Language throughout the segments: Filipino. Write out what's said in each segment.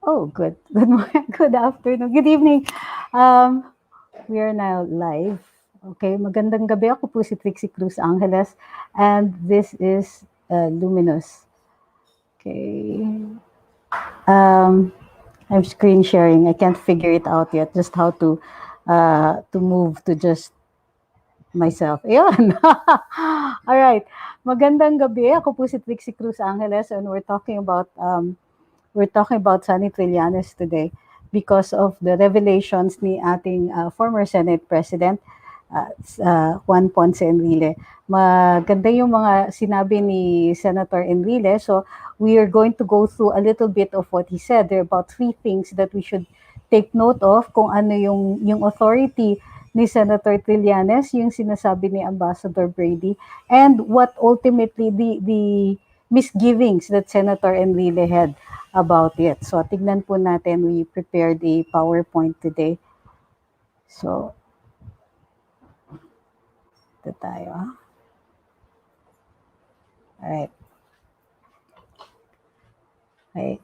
Oh, good. Good morning. Good afternoon. Good evening. Um, we are now live. Okay, magandang gabi. Ako po si Trixie Cruz-Angeles and this is Luminous. Okay. Um, I'm screen sharing. I can't figure it out yet. Just how to move to just myself. Ayun. All right. Magandang gabi. Ako po si Trixie Cruz-Angeles and we're talking about Sunny Trillanes today because of the revelations ni ating former Senate President Juan Ponce Enrile. Maganda yung mga sinabi ni Senator Enrile. So we are going to go through a little bit of what he said. There are about three things that we should take note of kung ano yung authority ni Senator Trillanes, yung sinasabi ni Ambassador Brady, and what ultimately the misgivings that Senator Enrile had about it. So, tignan po natin, we prepared a PowerPoint today. So, ito tayo. Alright. Okay.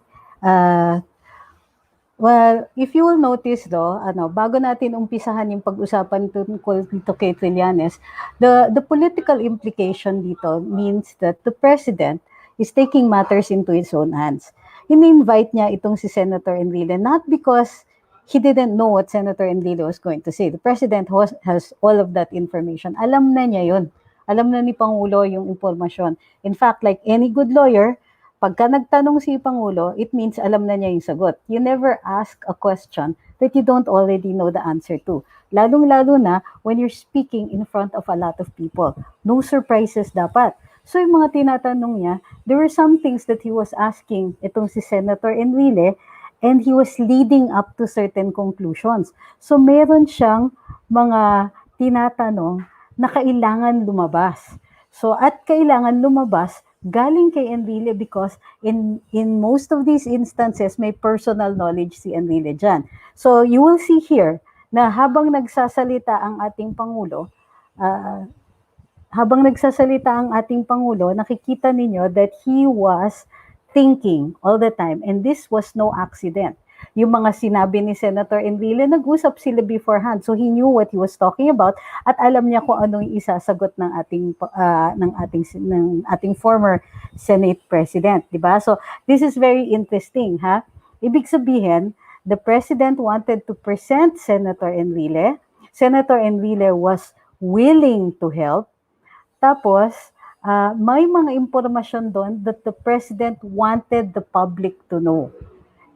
Well, if you will notice bago natin umpisahan yung pag-usapan tungkol dito kay Trillanes, the political implication dito means that the president is taking matters into his own hands. In-invite niya itong si Senator Enrile not because he didn't know what Senator Enrile was going to say. The president has all of that information. Alam na niya yun. Alam na ni Pangulo yung impormasyon. In fact, like any good lawyer, pagka nagtanong si Pangulo, it means alam na niya yung sagot. You never ask a question that you don't already know the answer to. Lalong-lalo na when you're speaking in front of a lot of people. No surprises dapat. So yung mga tinatanong niya, there were some things that he was asking itong si Senator Enrile and he was leading up to certain conclusions. So meron siyang mga tinatanong na kailangan lumabas. So at kailangan lumabas, galing kay Enrile because in most of these instances, may personal knowledge si Enrile dyan. So you will see here na habang nagsasalita ang ating Pangulo, nakikita ninyo that he was thinking all the time and this was no accident. Yung mga sinabi ni Senator Enrile, nag-usap sila beforehand. So he knew what he was talking about at alam niya kung anong isasagot ng ating former Senate President, di ba? So this is very interesting, ha? Ibig sabihin, the President wanted to present Senator Enrile. Senator Enrile was willing to help. Tapos, may mga impormasyon doon that the President wanted the public to know.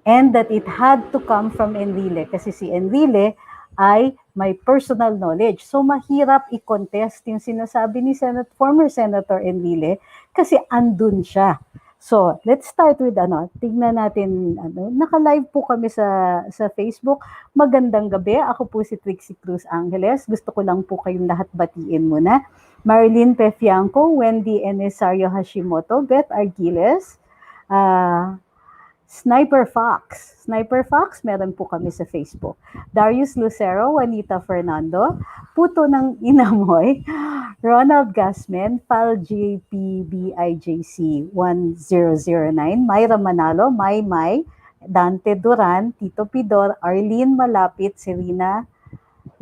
And that it had to come from Enrile kasi si Enrile ay may personal knowledge. So mahirap i-contest yung sinasabi ni former Senator Enrile kasi andun siya. So, let's start with tignan natin, naka-live po kami sa Facebook. Magandang gabi, ako po si Trixie Cruz-Angeles. Gusto ko lang po kayong lahat batiin muna. Marilyn Pefianco, Wendy Enesario Hashimoto, Beth Argiles, Sniper Fox, meron po kami sa Facebook. Darius Lucero, Juanita Fernando, Puto ng Inamoy, Ronald Gasman, Pal JPBIJC 1009, Myra Manalo, May, Dante Duran, Tito Pidor, Arlene Malapit, Serena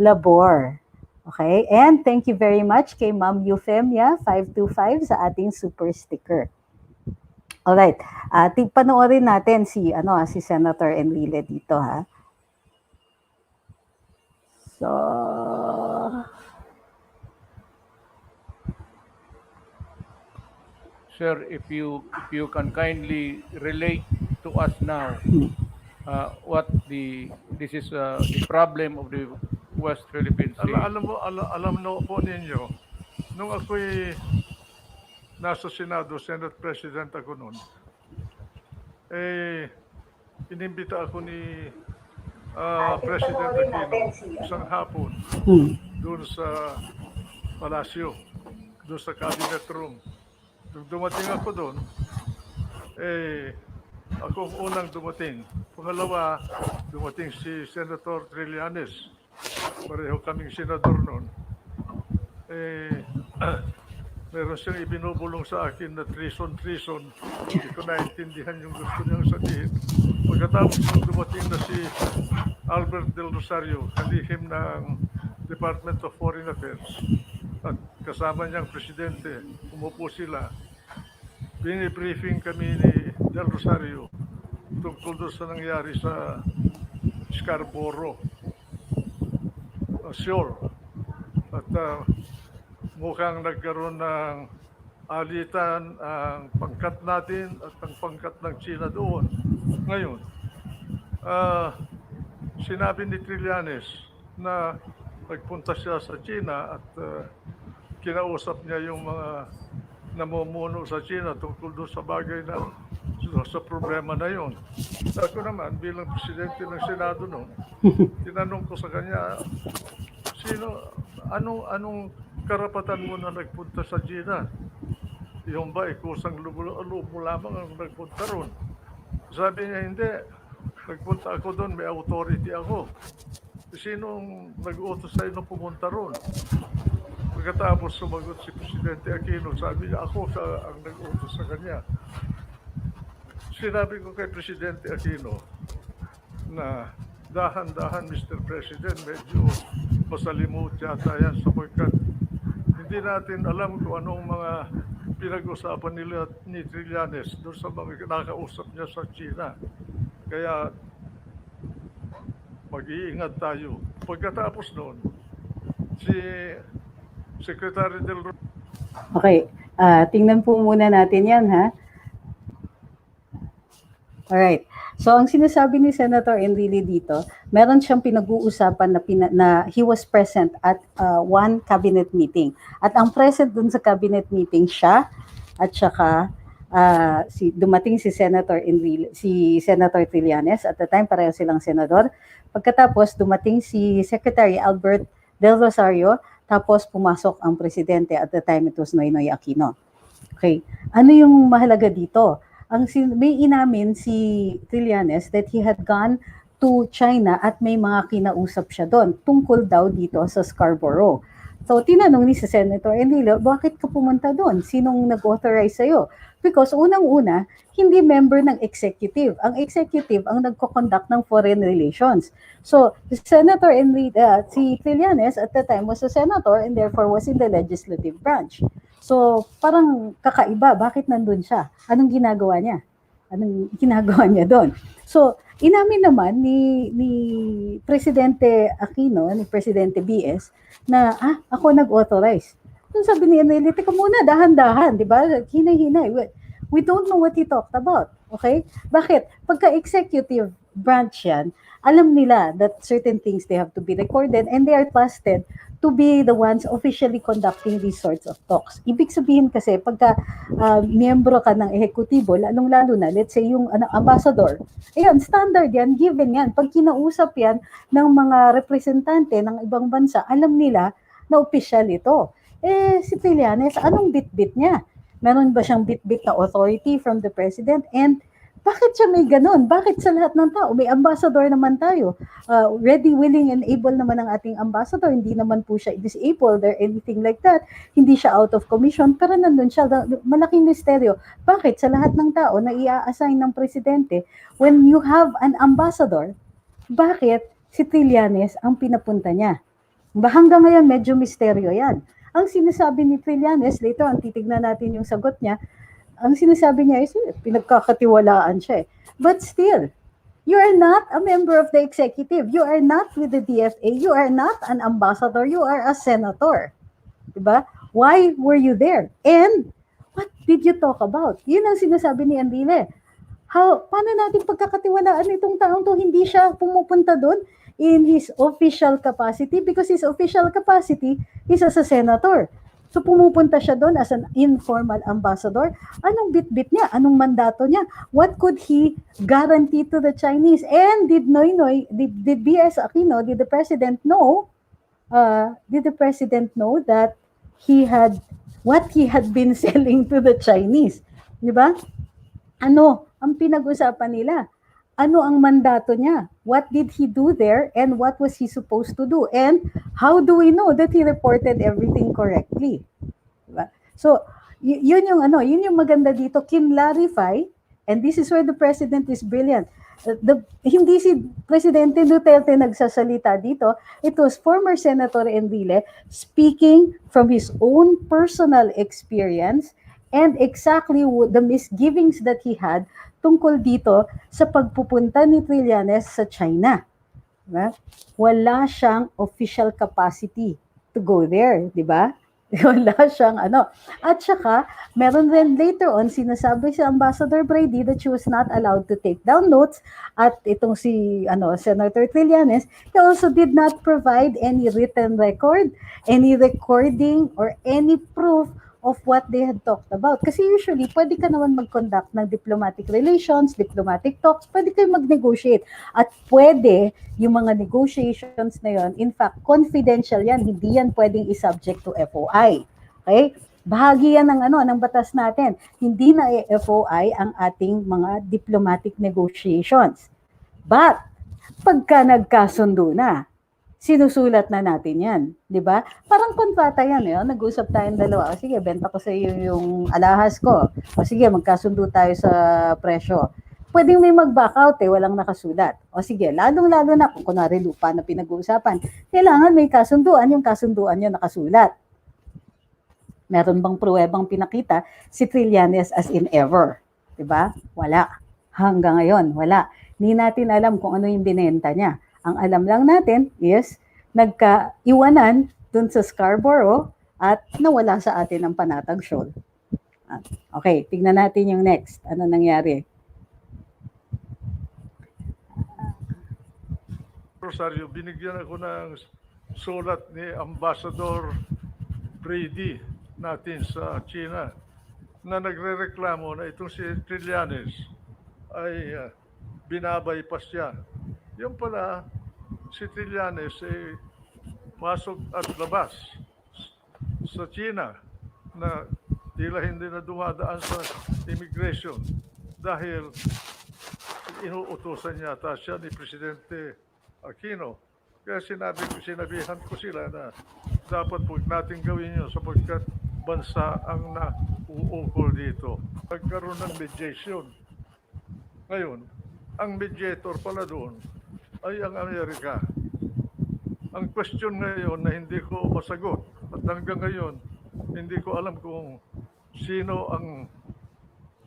Labor. Okay, and thank you very much kay Ma'am Euphemia 525 sa ating super sticker. Alright, panoorin natin si Senator Enrile dito, ha. So, sir, if you can kindly relate to us now what this is the problem of the West Philippine Sea. Alam po ninyo, nung ako'y nasa Senado, Senate President ako noon, inimbita ako ni President Aquino isang hapon doon sa palasyo, doon sa cabinet room. Nung dumating ako doon, ako ang unang dumating. Pangalawa, dumating si Senator Trillanes. Pareho kaming senador noon. meron siyang ibinubulong sa akin na treason. Hindi ko naintindihan yung gusto niyang sabihin. Pagkatapos nung dumating na si Albert Del Rosario, kalihim ng Department of Foreign Affairs, at kasama niyang presidente, umupo sila. Binibriefing kami ni Del Rosario tungkol doon sa nangyari sa Scarborough Shore. At mukhang nagkaroon ng alitan ang pangkat natin at ang pangkat ng China doon. Ngayon, sinabi ni Trillanes na nagpunta siya sa China at kinausap niya yung mga namumuno sa China tungkol doon sa bagay na sa problema na yon. Ako naman, bilang presidente ng Senado noon, tinanong ko sa kanya, anong karapatan mo na nagpunta sa China? Yung ba, kusang loob mo lamang ang nagpunta ron? Sabi niya, hindi. Nagpunta ako doon, may authority ako. Sinong nag-utos sa'yo na pumunta ron? Pagkatapos sumagot si Presidente Aquino, sabi niya, ako ang nag-utos sa kanya. Sinabi ko kay Presidente Aquino na dahan-dahan, Mr. President, medyo masalimut yata yan sapagkat hindi natin alam kung anong mga pinag-usapan nila ni Trillanes doon sa mga nakausap niya sa China. Kaya mag-iingat tayo. Pagkatapos noon, si Secretary Del Okay, tingnan po muna natin yan, ha? Alright. So, ang sinasabi ni Senator Enrile dito, meron siyang pinag-uusapan na he was present at one cabinet meeting. At ang present dun sa cabinet meeting siya at saka dumating si Senator Enrile, si Senator Trillanes. At the time, pareho silang senador. Pagkatapos, dumating si Secretary Albert Del Rosario, tapos pumasok ang presidente. At the time, it was Noynoy Aquino. Okay. Ano yung mahalaga dito? May inamin si Trillanes that he had gone to China at may mga kinausap siya doon tungkol daw dito sa Scarborough. So, tinanong ni si Senator Enrile, bakit ka pumunta doon? Sinong nag-authorize sa'yo? Because unang-una, hindi member ng executive. Ang executive ang nagko-conduct ng foreign relations. So, Senator Enrile, si Trillanes at the time was a senator and therefore was in the legislative branch. So, parang kakaiba. Bakit nandun siya? Anong ginagawa niya? Anong ginagawa niya doon? So, inamin naman ni Presidente Aquino, ni Presidente BS, na ako nag-authorize. Nung sabi ni Enrile, teka muna, dahan-dahan, di ba? Hinay-hinay. We don't know what he talked about. Okay? Bakit? Pagka-executive branch yan, alam nila that certain things they have to be recorded and they are trusted to be the ones officially conducting these sorts of talks. Ibig sabihin kasi, pagka miyembro ka ng ehekutibo, lalong-lalo na, let's say yung ambassador, ayan, standard yan, given yan. Pag kinausap yan ng mga representante ng ibang bansa, alam nila na official ito. Si Trillanes, anong bit-bit niya? Meron ba siyang bit-bit na authority from the president? And bakit siya may ganun? Bakit sa lahat ng tao? May ambassador naman tayo. Ready, willing, and able naman ang ating ambassador. Hindi naman po siya disabled or anything like that. Hindi siya out of commission. Pero nandun siya. Malaking misteryo. Bakit sa lahat ng tao na i-assign ng presidente, when you have an ambassador, bakit si Trillanes ang pinapunta niya? Hanggang ngayon, medyo misteryo yan. Ang sinasabi ni Trillanes, later ang titignan natin yung sagot niya, ang sinasabi niya is pinagkakatiwalaan siya. But still, you are not a member of the executive. You are not with the DFA. You are not an ambassador. You are a senator. Diba? Why were you there? And what did you talk about? Yun ang sinasabi ni Enrile. Paano natin pagkakatiwalaan itong taong to? Hindi siya pumupunta doon in his official capacity because his official capacity is as a senator. So pumupunta siya doon as an informal ambassador. Anong bit-bit niya? Anong mandato niya? What could he guarantee to the Chinese? And did BS Aquino, did the president know that what he had been selling to the Chinese? Di ba? Ano ang pinag-usapan nila? Ano ang mandato niya? What did he do there and what was he supposed to do? And how do we know that he reported everything correctly? Diba? So, yun yung yun yung maganda dito, kinlarify, and this is where the president is brilliant. Hindi si Presidente Duterte nagsasalita dito, it was former Senator Enrile speaking from his own personal experience and exactly the misgivings that he had tungkol dito sa pagpupunta ni Trillanes sa China. Diba? Wala siyang official capacity to go there, di ba? Wala siyang At saka, meron rin later on, sinasabi si Ambassador Brady that she was not allowed to take down notes. At itong si Senator Trillanes, he also did not provide any written record, any recording, or any proof of what they had talked about. Kasi usually, pwede ka naman mag-conduct ng diplomatic relations, diplomatic talks, pwede kayo mag-negotiate. At pwede yung mga negotiations na yon, in fact, confidential yan, hindi yan pwedeng i-subject to FOI. Okay? Bahagi yan ng batas natin. Hindi na FOI ang ating mga diplomatic negotiations. But, pagka nagkasundo na, sinusulat na natin yan, di ba? Parang kontrata yan, nag-usap tayong dalawa. O sige, benta ko sa iyo yung alahas ko. O sige, magkasundo tayo sa presyo. Pwedeng may mag-back out walang nakasulat. O sige, lalong-lalo na kung kunwari lupa na pinag-uusapan, kailangan may kasunduan, yung kasunduan nyo nakasulat. Meron bang pruwebang pinakita si Trillanes as in ever? Di ba? Wala. Hanggang ngayon, wala. Hindi natin alam kung ano yung binenta niya. Ang alam lang natin is nagkaiwanan dun sa Scarborough at nawala sa atin ang Panatag Shoal. Okay, tignan natin yung next. Ano nangyari? Rosario, binigyan ako ng sulat ni Ambassador Brady natin sa China na nagrereklamo na itong si Trillanes ay binabypass siya. Yung pala, si Trillanes ay pasok at labas sa China na tila hindi na dumadaan sa immigration dahil inuutosan yata siya ni Presidente Aquino. Kaya sinabihan ko sila na dapat huwag natin gawin yun sapagkat bansa ang nauukol dito. Nagkaroon ng mediation. Ngayon, ang mediator pala doon ay ang Amerika. Ang question ngayon na hindi ko masagot at hanggang ngayon hindi ko alam kung sino ang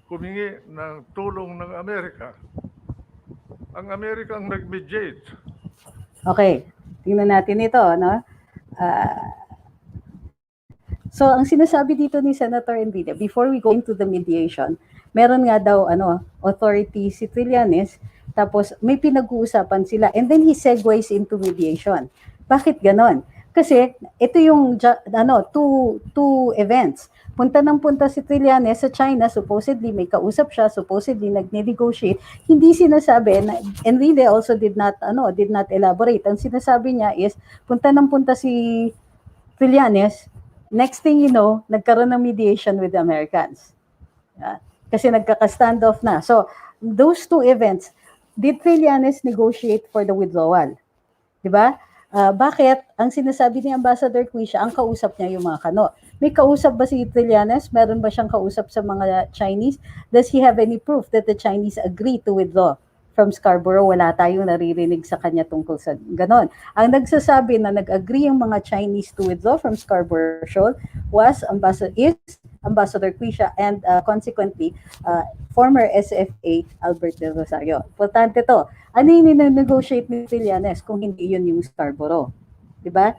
humingi ng tulong ng Amerika. Ang Amerika ang nag-mediate. Okay, tingnan natin ito, no? So, ang sinasabi dito ni Senator Enrile, before we go into the mediation, meron nga daw, authority si Trillanes, tapos may pinag-uusapan sila, and then he segues into mediation. Bakit ganon? Kasi, ito yung, two events. Punta si Trillanes sa China, supposedly may kausap siya, supposedly nag-negotiate. Hindi sinasabi, Enrile also did not elaborate. Ang sinasabi niya is, punta si Trillanes, next thing you know, nagkaroon ng mediation with the Americans. Kasi nagkaka-standoff na. So, those two events, did Trillanes negotiate for the withdrawal? Diba? Bakit? Ang sinasabi ni Ambassador Quisha, ang kausap niya yung mga Kano. May kausap ba si Trillanes? Meron ba siyang kausap sa mga Chinese? Does he have any proof that the Chinese agree to withdraw from Scarborough? Wala tayong naririnig sa kanya tungkol sa ganon. Ang nagsasabi na nag-agree yung mga Chinese to withdraw from Scarborough Shoal was Ambassador Quisha and consequently former SFA Albert Del Rosario. Importante to. Ano yung nine-negotiate ni Trillanes kung hindi yun yung Scarborough? Diba?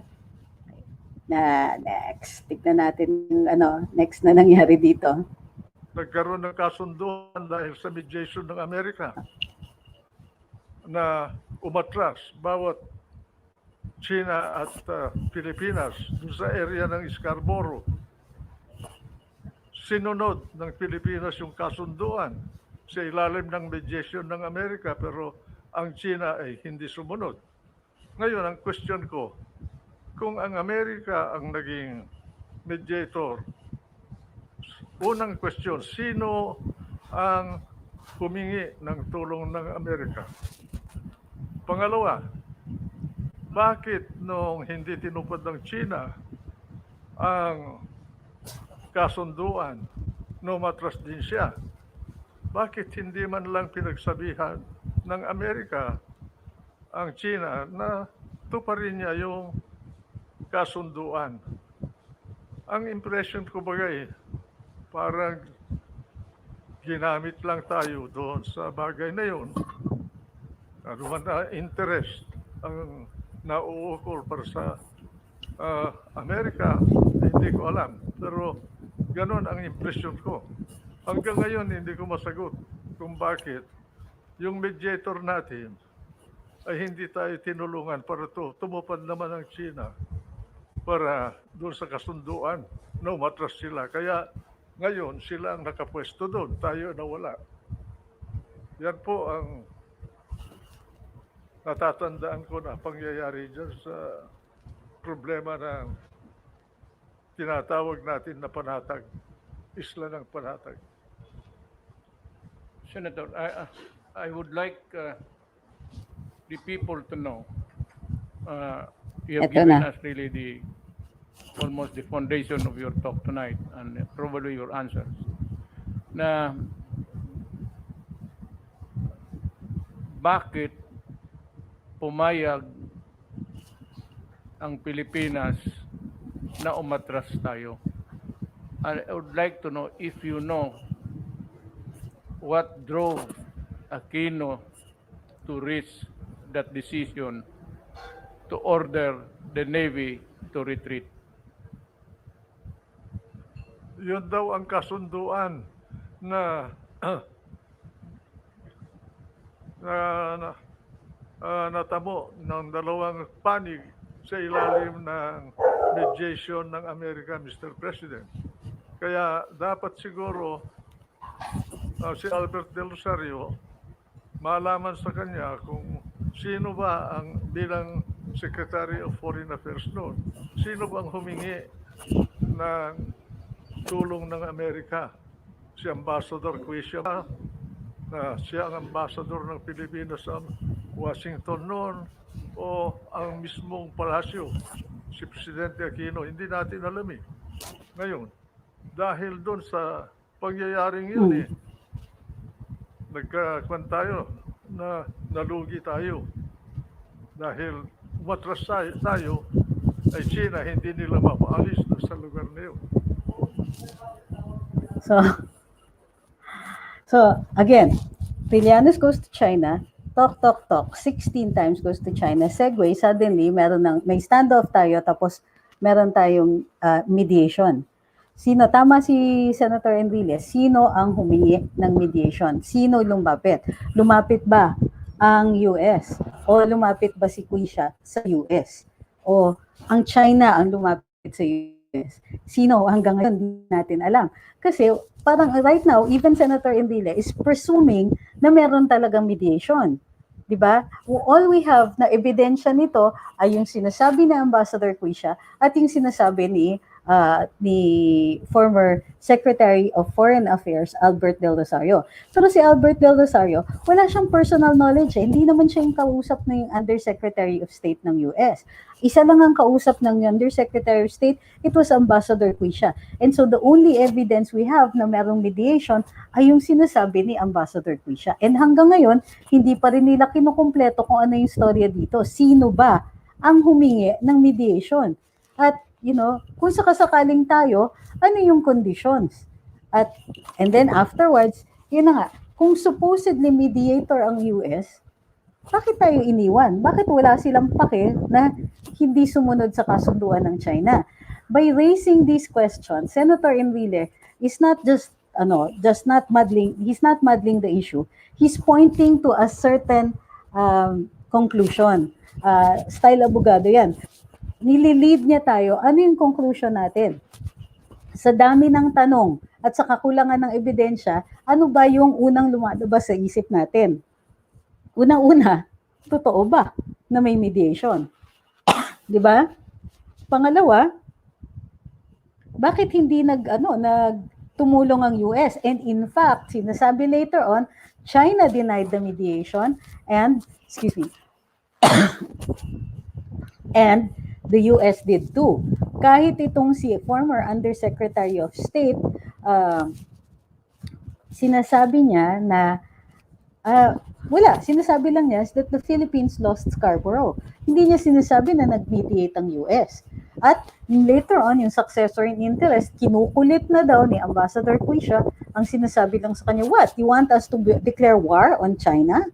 Next. Tignan natin yung next na nangyari dito. Nagkaroon ng kasunduan dahil sa mediation ng Amerika na umatras bawat China at Pilipinas dun sa area ng Scarborough. Sinunod ng Pilipinas yung kasunduan sa ilalim ng mediation ng Amerika pero ang China ay hindi sumunod. Ngayon, ang question ko, kung ang Amerika ang naging mediator, unang question, sino ang humingi ng tulong ng Amerika? Pangalawa, bakit nung hindi tinupad ng China ang kasunduan, no matras din siya. Bakit hindi man lang pinagsabihan ng Amerika ang China na tuparin niya yung kasunduan? Ang impression ko bagay, parang ginamit lang tayo doon sa bagay na yun. Ano man na interest ang nauukol para sa Amerika, hindi ko alam. Pero ganon ang impression ko. Hanggang ngayon, hindi ko masagot kung bakit yung mediator natin ay hindi tayo tinulungan para tumupad naman ang China para doon sa kasunduan na umatras sila. Kaya ngayon, sila ang nakapwesto doon, tayo nawala. Yan po ang natatandaan ko na pangyayari dyan sa problema ng tinatawag natin na panatag, isla ng panatag. Senator, I would like the people to know. You have Eto given na. us really almost the foundation of your talk tonight and probably your answers. Na bakit pumayag ang Pilipinas na umatras tayo? I would like to know if you know what drove Aquino to reach that decision to order the Navy to retreat. Yun daw ang kasunduan na natamo ng dalawang panig sa ilalim ng mediation ng Amerika, Mr. President. Kaya dapat siguro si Albert Del Rosario malaman sa kanya kung sino ba ang bilang Secretary of Foreign Affairs noon, sino bang humingi ng tulong ng Amerika? Si Ambassador Crixie ba? Siya ang ambassador ng Pilipinas sa Washington noon o ang mismong palasyo, si Presidente Aquino? Hindi natin alam eh. Ngayon, dahil doon sa pangyayaring yun nagkakuan tayo na nalugi tayo dahil umatras tayo ay China, hindi nila mapaalis sa lugar na yun. So again, Trillanes goes to China, talk, 16 times goes to China, segue, suddenly may standoff tayo, tapos meron tayong mediation. Sino, tama si Senator Enrile, sino ang humingi ng mediation? Sino lumapit? Lumapit ba ang US? O lumapit ba si Crixie sa US? O ang China ang lumapit sa US? Sino? Hanggang ngayon, hindi natin alam. Kasi parang right now, even Senator Enrile is presuming na meron talagang mediation. Diba? All we have na ebidensya nito ay yung sinasabi ni Ambassador Crixie at yung sinasabi ni former Secretary of Foreign Affairs, Albert Del Rosario. Pero si Albert Del Rosario, wala siyang personal knowledge. Hindi naman siya yung kausap na yung Undersecretary of State ng US. Isa lang ang kausap ng Undersecretary of State, it was Ambassador Crixie. And so the only evidence we have na merong mediation ay yung sinasabi ni Ambassador Crixie. And hanggang ngayon, hindi pa rin nila kinukumpleto kung ano yung storya dito. Sino ba ang humingi ng mediation? At kung sakasakaling tayo, ano yung conditions? And then afterwards, yun na nga, kung supposedly mediator ang US, bakit tayo iniwan? Bakit wala silang pake na hindi sumunod sa kasunduan ng China? By raising these questions, Senator Enrile is not just not muddling, he's not muddling the issue. He's pointing to a certain conclusion. Style abogado yan. Nililid niya tayo, ano yung conclusion natin? Sa dami ng tanong at sa kakulangan ng ebidensya, ano ba yung unang lumalabas sa isip natin? Una-una, totoo ba na may mediation? Di ba? Pangalawa, bakit hindi tumulong ang US? And in fact, sinasabi later on, China denied the mediation and the US did too. kahit itong si former Undersecretary of State, sinasabi niya na wala, sinasabi lang niya that the Philippines lost Scarborough. Hindi niya sinasabi na nag-mediate ang US. At later on, yung successor in interest, kinukulit na daw ni Ambassador Quisha, ang sinasabi lang sa kanya, what? You want us to declare war on China?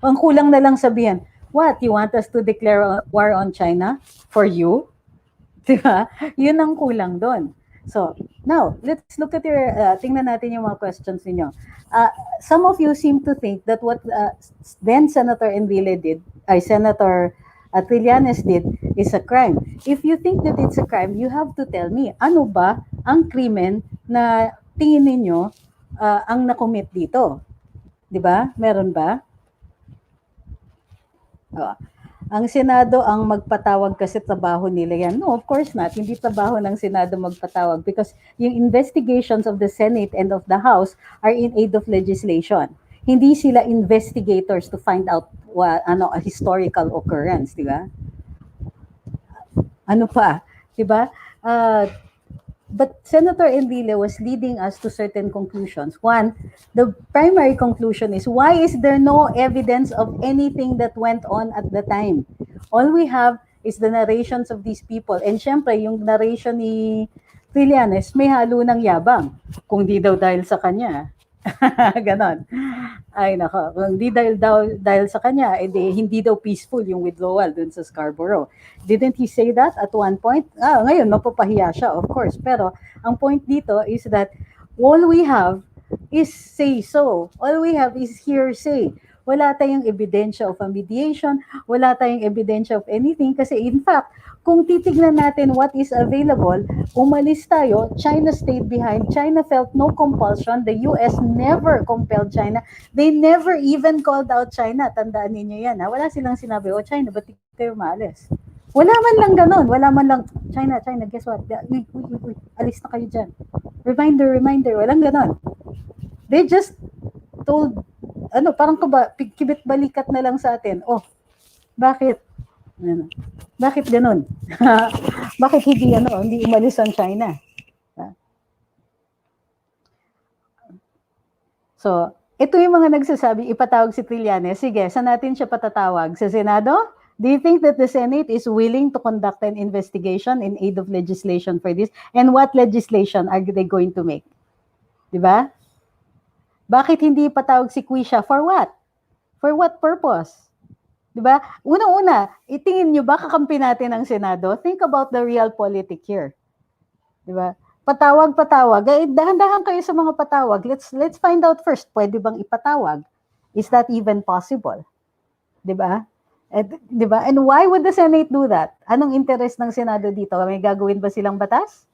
Ang kulang na lang sabihan, what? You want us to declare war on China for you? Diba? Yun ang kulang doon. So, now, let's look at your, tingnan natin yung mga questions ninyo. Some of you seem to think that what then Senator Enrile did, Senator Trillanes did, is a crime. If you think that it's a crime, you have to tell me, ano ba ang krimen na tingin ninyo ang nakomit dito? Diba? Meron ba? Ang Senado ang magpatawag kasi trabaho nila yan. No, of course not. Hindi trabaho ng Senado magpatawag because yung investigations of the Senate and of the House are in aid of legislation. Hindi sila investigators to find out a historical occurrence, di ba? Ano pa, di ba? But Senator Enrile was leading us to certain conclusions. One, the primary conclusion is, why is there no evidence of anything that went on at the time? All we have is the narrations of these people. And syempre, yung narration ni Trillanes, may halo ng yabang. Kung di daw dahil sa kanya. Ganon. Ay nako, kung di dahil sa kanya, hindi daw peaceful yung withdrawal dun sa Scarborough. Didn't he say that at one point? Ngayon, mapapahiya siya, of course. Pero ang point dito is that all we have is say-so. All we have is hearsay. Wala tayong ebidensya of a mediation, wala tayong ebidensya of anything kasi in fact, kung titignan natin what is available, umalis tayo, China stayed behind, China felt no compulsion, the US never compelled China, they never even called out China, tandaan ninyo yan, ha? Wala silang sinabi, China, ba't kayo maalis? Wala man lang ganon, wala man lang, China, guess what, uy, alis na kayo dyan, reminder, walang ganon. They just told, parang kibit balikat na lang sa atin, bakit? Bakit ganun? Bakit hindi umalis ang China? So, ito yung mga nagsasabi, ipatawag si Trillanes. Sige, saan natin siya patatawag? Sa Senado? Do you think that the Senate is willing to conduct an investigation in aid of legislation for this? And what legislation are they going to make? Diba? Bakit hindi ipatawag si Quisha? For what? For what purpose? Diba? Una-una, itingin nyo ba kakampi natin ang Senado? Think about the real politic here. Diba? Patawag. Dahan-dahan kayo sa mga patawag. Let's find out first, pwede bang ipatawag? Is that even possible? Diba? Diba? And why would the Senate do that? Anong interest ng Senado dito? May gagawin ba silang batas?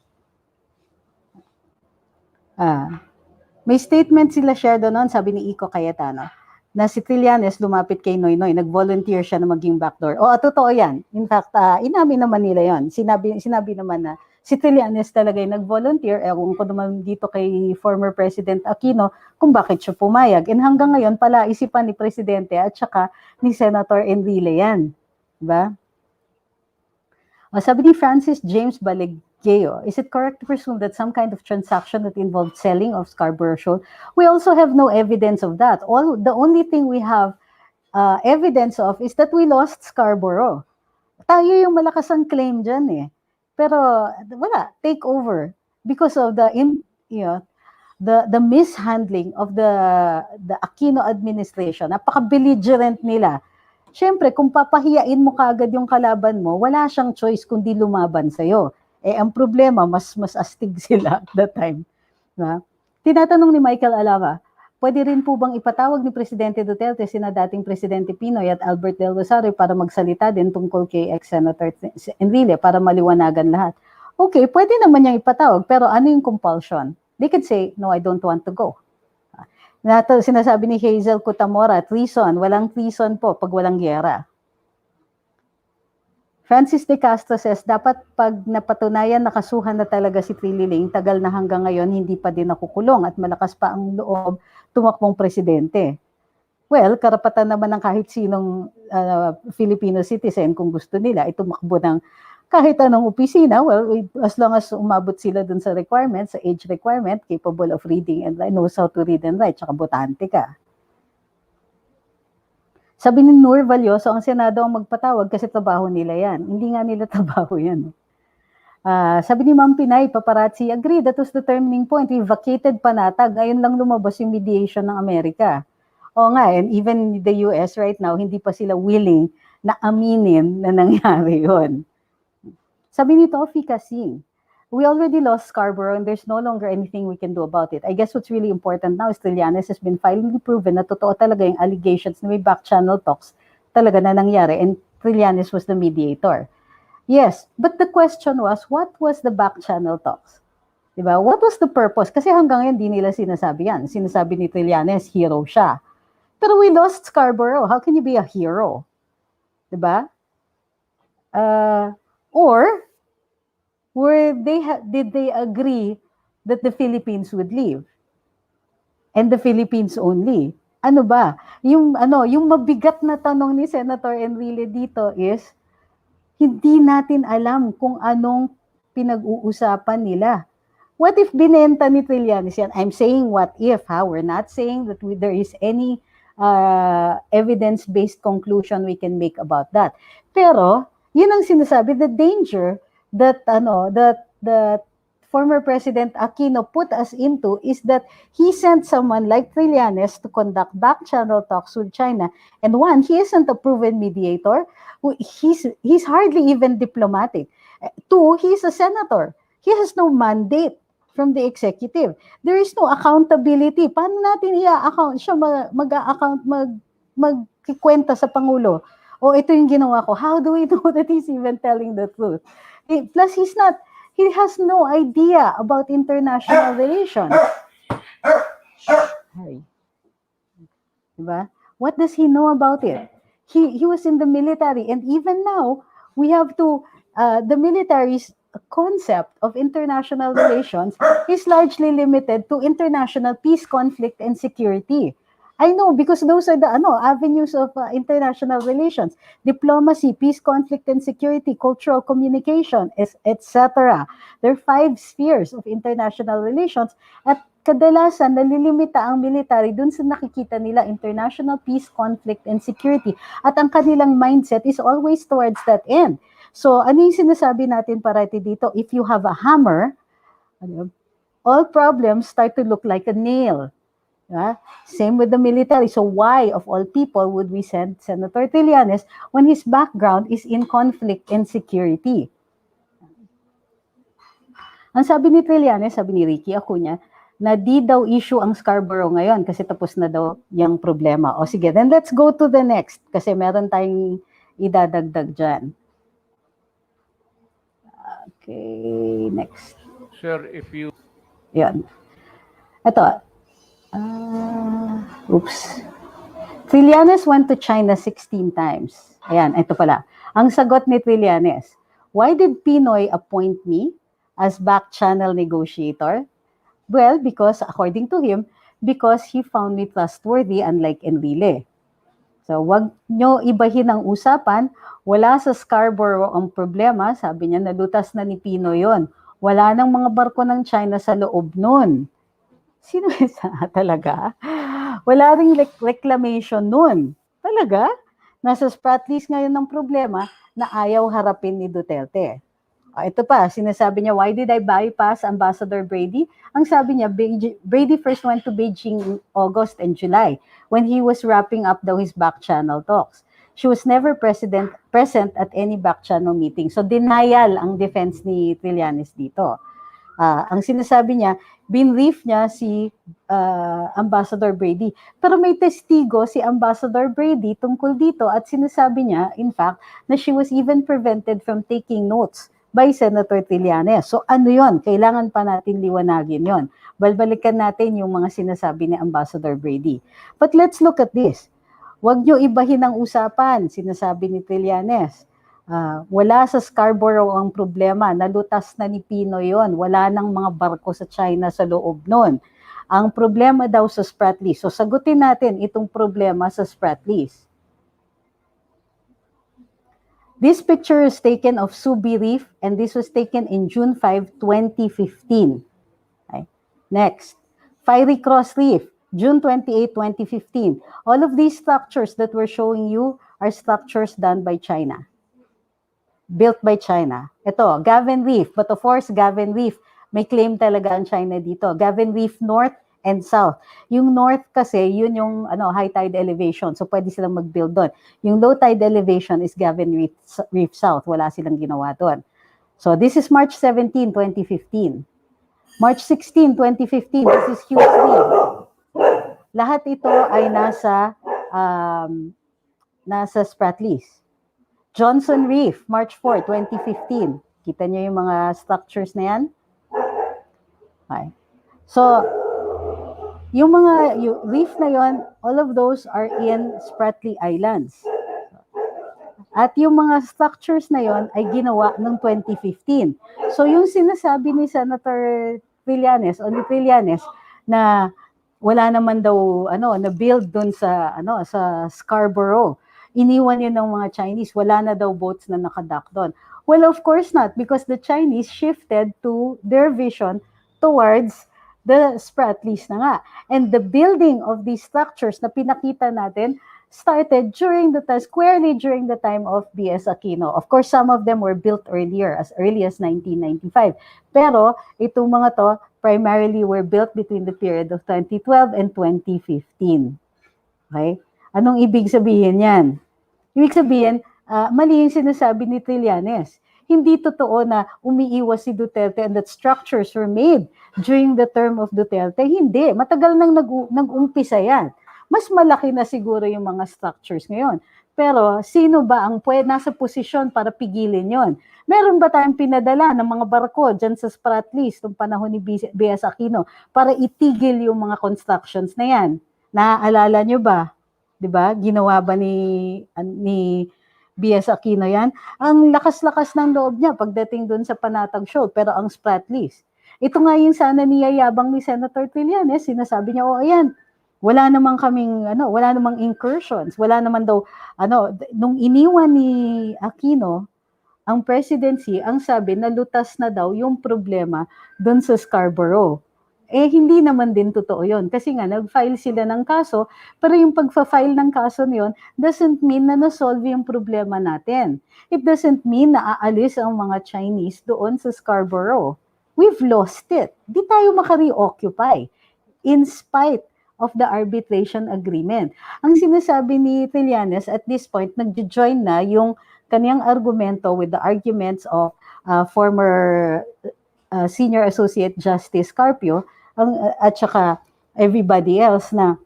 May statement sila share doon, sabi ni Iko Cayetano, na si Trillanes lumapit kay Noynoy, nag-volunteer siya na maging backdoor. Totoo yan. In fact, inamin naman nila yon. Sinabi naman na si Trillanes talaga yung nag-volunteer. Ewan ko naman dito kay former President Aquino kung bakit siya pumayag. And hanggang ngayon, pala isipan ni Presidente at saka ni Senator Enrile yan. Diba? Sabi ni Francis James Baligeo, is it correct to presume that some kind of transaction that involved selling of Scarborough Shoal? We also have no evidence of that. The only thing we have evidence of is that we lost Scarborough. Tayo yung malakas ang claim dyan eh. Pero wala, take over because of the mishandling of the Aquino administration. Napaka-belligerent nila. Siyempre, kung papahiyain mo kagad yung kalaban mo, wala siyang choice kundi lumaban sa'yo. Ang problema, mas astig sila at that time. Diba? Tinatanong ni Michael Alava, pwede rin po bang ipatawag ni Presidente Duterte sina dating Presidente Pinoy at Albert Del Rosario para magsalita din tungkol kay ex-Senator Enrile para maliwanagan lahat? Okay, pwede naman niyang ipatawag, pero ano yung compulsion? They could say, no, I don't want to go. Sinasabi ni Hazel Cutamora, treason. Walang treason po pag walang giyera. Francis De Castro says, dapat pag napatunayan nakasuhan na talaga si Trillanes, tagal na hanggang ngayon, hindi pa din nakukulong at malakas pa ang loob tumakbong presidente. Well, karapatan naman ng kahit sinong Filipino citizen kung gusto nila, tumakbo ng kahit anong opisina, well, as long as umabot sila dun sa requirement, sa age requirement, capable of reading and knows how to read and write, tsaka botante ka. Sabi ni Nur Valioso, ang Senado ang magpatawag kasi trabaho nila yan. Hindi nga nila trabaho yan. Sabi ni Ma'am Pinay, paparazzi, agree, that was the turning point. We vacated panatag. Ngayon lang lumabas yung mediation ng Amerika. O nga, and even the US right now, hindi pa sila willing na aminin na nangyari yon. Sabi ni Tofi Kasing, we already lost Scarborough and there's no longer anything we can do about it. I guess what's really important now is Trillanes has been finally proven na totoo talaga yung allegations na may backchannel talks talaga na nangyari and Trillanes was the mediator. Yes, but the question was, what was the backchannel talks? Diba? What was the purpose? Kasi hanggang ngayon, di nila sinasabi yan. Sinasabi ni Trillanes, hero siya. Pero we lost Scarborough. How can you be a hero? Diba? Or did they agree that the Philippines would leave? And the Philippines only? Ano ba? Yung mabigat na tanong ni Senator Enrile dito is, hindi natin alam kung anong pinag-uusapan nila. What if binenta ni Trillanes yan? I'm saying what if, ha? We're not saying that there is any evidence-based conclusion we can make about that. Pero, yun ang sinasabi, the danger that former President Aquino put us into is that he sent someone like Trillanes to conduct back-channel talks with China. And one, he isn't a proven mediator. He's hardly even diplomatic. Two, he's a senator. He has no mandate from the executive. There is no accountability. Paano natin i-account siya magkikwenta sa Pangulo? O ito yung ginawa ko. How do we know that he's even telling the truth? Plus, he has no idea about international relations. Diba? What does he know about it? He was in the military, and even now, we have to, the military's concept of international relations is largely limited to international peace, conflict, and security. I know, because those are the avenues of international relations. Diplomacy, peace, conflict, and security, cultural communication, etc. There are 5 spheres of international relations at kadalasan nalilimita ang military dun sa nakikita nila international peace, conflict, and security. At ang kanilang mindset is always towards that end. So, ano yung sinasabi natin parati dito? If you have a hammer, all problems start to look like a nail. Same with the military. So why, of all people, would we send Senator Trillanes when his background is in conflict and security? Ang sabi ni Trillanes, sabi ni Ricky Acuña, na di daw issue ang Scarborough ngayon kasi tapos na daw yung problema. O sige, then let's go to the next kasi meron tayong idadagdag dyan. Okay, next. Sir, if you... Yan. Ito. Trillanes went to China 16 times. Ayan, ito pala. Ang sagot ni Trillanes, why did Pinoy appoint me as back-channel negotiator? Well, because according to him, because he found me trustworthy unlike Enrile. So, wag nyo ibahin ang usapan. Wala sa Scarborough ang problema. Sabi niya, nalutas na ni Pinoy yon. Wala nang mga barko ng China sa loob nun. Sino isa talaga? Wala ring reclamation nun. Talaga? Nasa Spratlys ngayon ng problema na ayaw harapin ni Duterte. Ito pa, sinasabi niya, why did I bypass Ambassador Brady? Ang sabi niya, Brady first went to Beijing in August and July when he was wrapping up daw his back-channel talks. She was never present at any back-channel meeting. So denial ang defense ni Trillanes dito. Ang sinasabi niya, binrief niya si Ambassador Brady. Pero may testigo si Ambassador Brady tungkol dito at sinasabi niya, in fact, na she was even prevented from taking notes by Senator Trillanes. So ano yon? Kailangan pa natin liwanagin yon. Balbalikan natin yung mga sinasabi ni Ambassador Brady. But let's look at this. Huwag nyo ibahin ang usapan, sinasabi ni Trillanes. Wala sa Scarborough ang problema. Nalutas na ni Pinoy yon. Wala nang mga barko sa China sa loob nun. Ang problema daw sa Spratlys. So sagutin natin itong problema sa Spratlys. This picture is taken of Subi Reef, and this was taken in June 5, 2015. Okay. Next, Fiery Cross Reef, June 28, 2015. All of these structures that we're showing you are structures done by China, built by China. Ito, Gavin Reef, but of course, Gavin Reef, may claim talaga ang China dito. Gavin Reef North and South. Yung North kasi, yun yung high tide elevation. So, pwede silang mag-build doon. Yung low tide elevation is Gavin Reef South. Wala silang ginawa doon. So, this is March 17, 2015. March 16, 2015, this is Hughes Reef. Lahat ito ay nasa Spratlys. Johnson Reef, March 4, 2015. Kita niyo yung mga structures na yan? Okay. So, yung reef na yon, all of those are in Spratly Islands. At yung mga structures na yon ay ginawa noong 2015. So yung sinasabi ni Senator Trillanes o ni Trillanes na wala naman daw na build doon sa Scarborough. Iniwan yun ng mga Chinese, wala na daw boats na nakadock doon. Well, of course not, because the Chinese shifted to their vision towards the Spratlys na nga. And the building of these structures na pinakita natin started squarely during the time of B.S. Aquino. Of course, some of them were built earlier, as early as 1995. Pero itong mga to primarily were built between the period of 2012 and 2015. Okay? Anong ibig sabihin yan? Ibig sabihin, mali yung sinasabi ni Trillanes. Hindi totoo na umiiwas si Duterte and that structures were made during the term of Duterte. Hindi. Matagal nang nag-umpisa yan. Mas malaki na siguro yung mga structures ngayon. Pero sino ba ang nasa posisyon para pigilin yon? Meron ba tayong pinadala ng mga barko dyan sa Spratlys noong panahon ni B.S. Aquino para itigil yung mga constructions na yan? Naaalala nyo ba? Diba? Ginawa ba ni B.S. Aquino yan? Ang lakas-lakas ng loob niya pagdating doon sa Panatag Shoal, pero ang Spratlys. Ito nga yung sana niyayabang ni Senator Trillanes, sinasabi niya, ayan, wala namang incursions, wala naman daw, nung iniwan ni Aquino, ang presidency, ang sabi, nalutas na daw yung problema doon sa Scarborough. Hindi naman din totoo yun. Kasi nga, nag-file sila ng kaso, pero yung pag-file ng kaso na yun doesn't mean na na-solve yung problema natin. It doesn't mean na aalis ang mga Chinese doon sa Scarborough. We've lost it. Di tayo maka-reoccupy in spite of the arbitration agreement. Ang sinasabi ni Trillanes at this point, nag-join na yung kaniyang argumento with the arguments of former Senior Associate Justice Carpio at saka everybody else na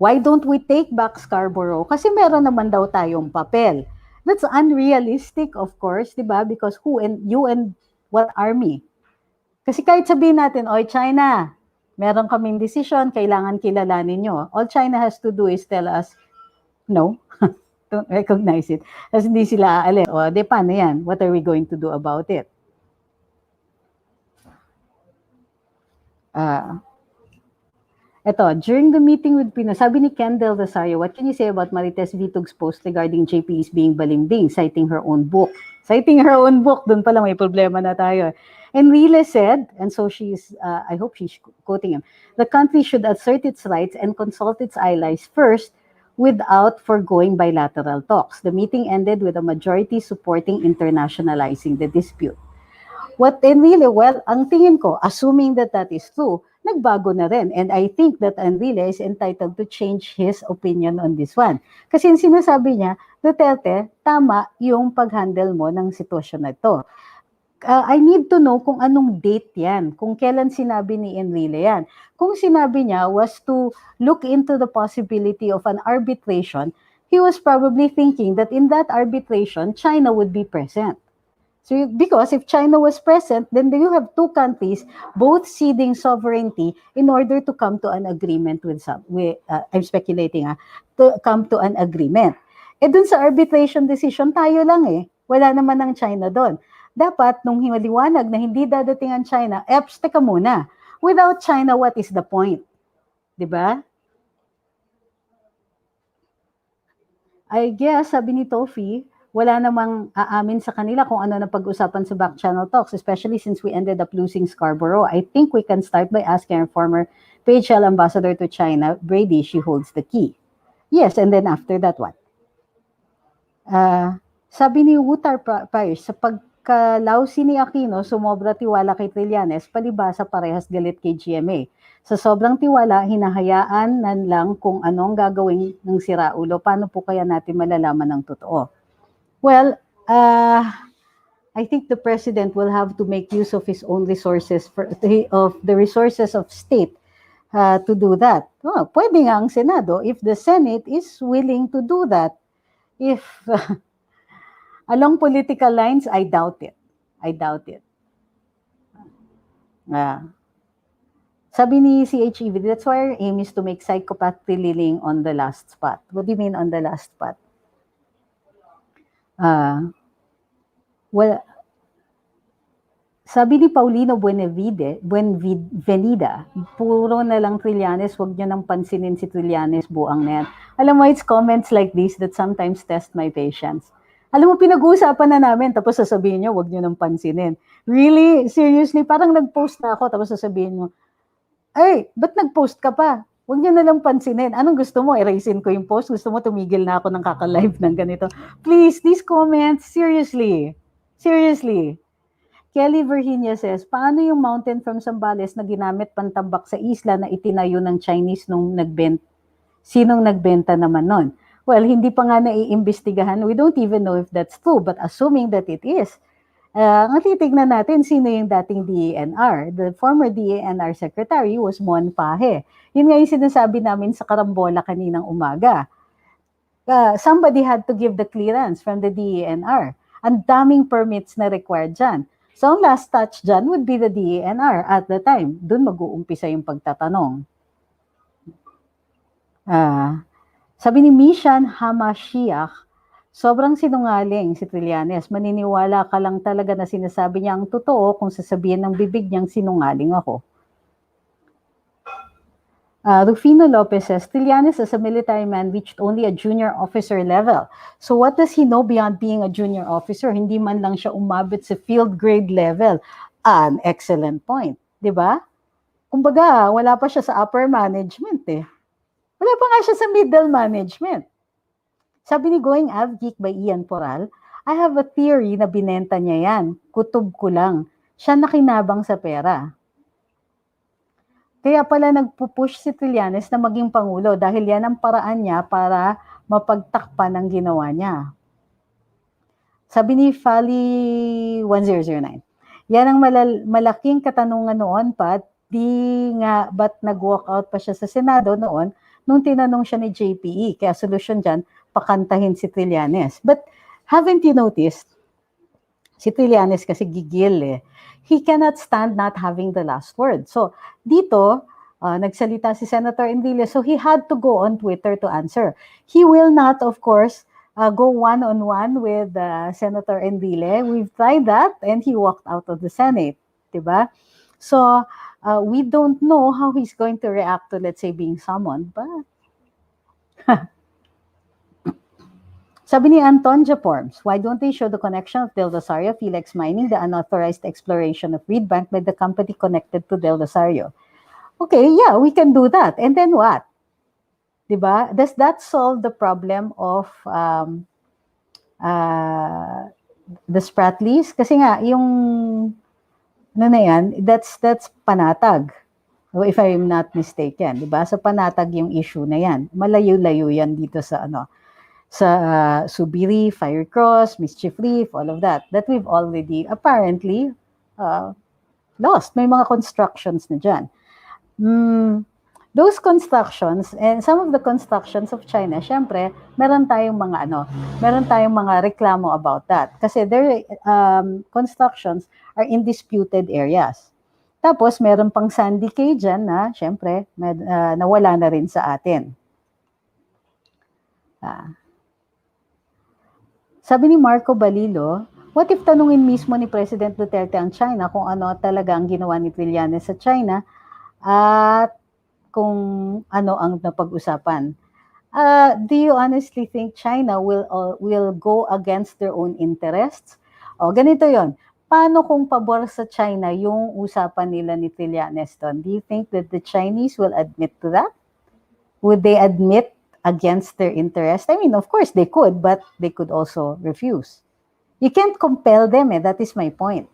why don't we take back Scarborough? Kasi meron naman daw tayong papel. That's unrealistic, of course, di ba? Because you and what army? Kasi kahit sabihin natin, China, meron kaming decision, kailangan kilalanin nyo. All China has to do is tell us, no, don't recognize it. Kasi hindi sila aalis. Paano yan? What are we going to do about it? During the meeting with Pino, sabi ni Kendall Rosario, what can you say about Marites Vitug's post regarding JPs being balimbing, citing her own book? Citing her own book, dun pala may problema na tayo. Enrile said, and so I hope she's quoting him, the country should assert its rights and consult its allies first without foregoing bilateral talks. The meeting ended with a majority supporting internationalizing the dispute. What Enrile, well, ang tingin ko, assuming that is true, nagbago na rin. And I think that Enrile is entitled to change his opinion on this one. Kasi yung sinasabi niya, Duterte, tama yung pag-handle mo ng sitwasyon na ito. I need to know kung anong date yan, kung kailan sinabi ni Enrile yan. Kung sinabi niya was to look into the possibility of an arbitration, he was probably thinking that in that arbitration, China would be present. So, because if China was present, then you have two countries both ceding sovereignty in order to come to an agreement I'm speculating, to come to an agreement. Dun sa arbitration decision, tayo lang Wala naman ng China doon. Dapat, nung himaliwanag na hindi dadating ang China, teka muna. Without China, what is the point? Diba? I guess, sabi ni Tofi, wala namang aamin sa kanila kung ano na pag-usapan sa backchannel talks, especially since we ended up losing Scarborough. I think we can start by asking our former PHL ambassador to China, Brady, she holds the key. Yes, and then after that, what? Sabi ni Wutar Pires, sa pagkalausi ni Aquino, sumobra tiwala kay Trillanes, palibasa parehas galit kay GMA. Sa sobrang tiwala, hinahayaan nan lang kung anong gagawin ng siraulo. Paano po kaya natin malalaman ng totoo? Well, I think the president will have to make use of his own resources, of the resources of state to do that. Oh, pwede nga ang Senado if the Senate is willing to do that. If along political lines, I doubt it. I doubt it. Sabi ni CHEV, that's why our aim is to make psychopath Trillanes on the last spot. What do you mean on the last spot? Well, sabi ni Paulino Buenvenida, puro na lang Trillanes, huwag nyo nang pansinin si Trillanes, buang na yan. Alam mo, it's comments like this that sometimes test my patience. Alam mo, pinag-uusapan na namin, tapos sasabihin nyo, huwag nyo nang pansinin. Really? Seriously? Parang nag-post na ako, tapos sasabihin nyo, ay, ba't nag-post ka pa? Huwag nyo na lang pansinin. Anong gusto mo? Erasin ko yung post? Gusto mo tumigil na ako ng kaka-live ng ganito? Please, these comments, seriously. Seriously. Kelly Virginia says, paano yung mountain from Zambales na ginamit pantambak sa isla na itinayo ng Chinese nung nagbenta? Sinong nagbenta naman nun? Well, hindi pa nga naiimbestigahan. We don't even know if that's true, but assuming that it is, ang titignan natin sino yung dating DENR. The former DENR secretary was Mon Pahe. Yun nga yung sinasabi namin sa Karambola kaninang umaga. Somebody had to give the clearance from the DENR. Ang daming permits na required dyan. So, ang last touch dyan would be the DENR at the time. Doon mag-uumpisa yung pagtatanong. Sabi ni Mishan Hamashiach, sobrang sinungaling si Trillanes. Maniniwala ka lang talaga na sinasabi niya ang totoo kung sasabihin ng bibig niyang sinungaling ako. Rufino Lopez says, Trillanes as a military man reached only a junior officer level. So what does he know beyond being a junior officer? Hindi man lang siya umabot sa field grade level. An excellent point. Diba? Kumbaga, wala pa siya sa upper management eh. Wala pa nga siya sa middle management. Sabi ni Going Avgeek by Ian Poral, I have a theory na binenta niya yan. Kutob ko lang. Siya nakinabang sa pera. Kaya pala nagpupush si Trillanes na maging Pangulo dahil yan ang paraan niya para mapagtakpan ang ginawa niya. Sabi ni Fali 1009, yan ang malaking katanungan noon pa, di nga ba't nag-walk out pa siya sa Senado noon nung tinanong siya ni JPE. Kaya solusyon dyan, pakantahin si Trillanes. But haven't you noticed? Si Trillanes kasi gigil eh. He cannot stand not having the last word. So dito, nagsalita si Senator Enrile, so he had to go on Twitter to answer. He will not, of course, go one-on-one with Senator Enrile. We've tried that and he walked out of the Senate. Diba? So we don't know how he's going to react to, let's say, being summoned. But sabi ni Anton Japorms, why don't they show the connection of Del Rosario, Felix Mining, the unauthorized exploration of Reed Bank by the company connected to Del Rosario? Okay, yeah, we can do that. And then what? Diba? Does that solve the problem of the Spratlys? Kasi nga, yung ano na yan, that's panatag. If I'm not mistaken. Diba? So panatag yung issue na yan. Malayo-layo yan dito sa ano. Sa Subiri, Firecross, Mischief Reef, all of that we've already apparently lost. May mga constructions na dyan. Those constructions, and some of the constructions of China, syempre, meron tayong mga reklamo about that. Kasi their constructions are in disputed areas. Tapos, meron pang Sandy Cay dyan na, syempre, nawala na rin sa atin. Sabi ni Marco Balilo, what if tanungin mismo ni President Duterte ang China kung ano talaga ang ginawa ni Trillanes sa China at kung ano ang napag-usapan? Do you honestly think China will go against their own interests? O, ganito yon. Paano kung pabor sa China yung usapan nila ni Trillanes doon? Do you think that the Chinese will admit to that? Would they admit against their interest? I mean, of course they could, but they could also refuse. You can't compel them, eh. That is my point.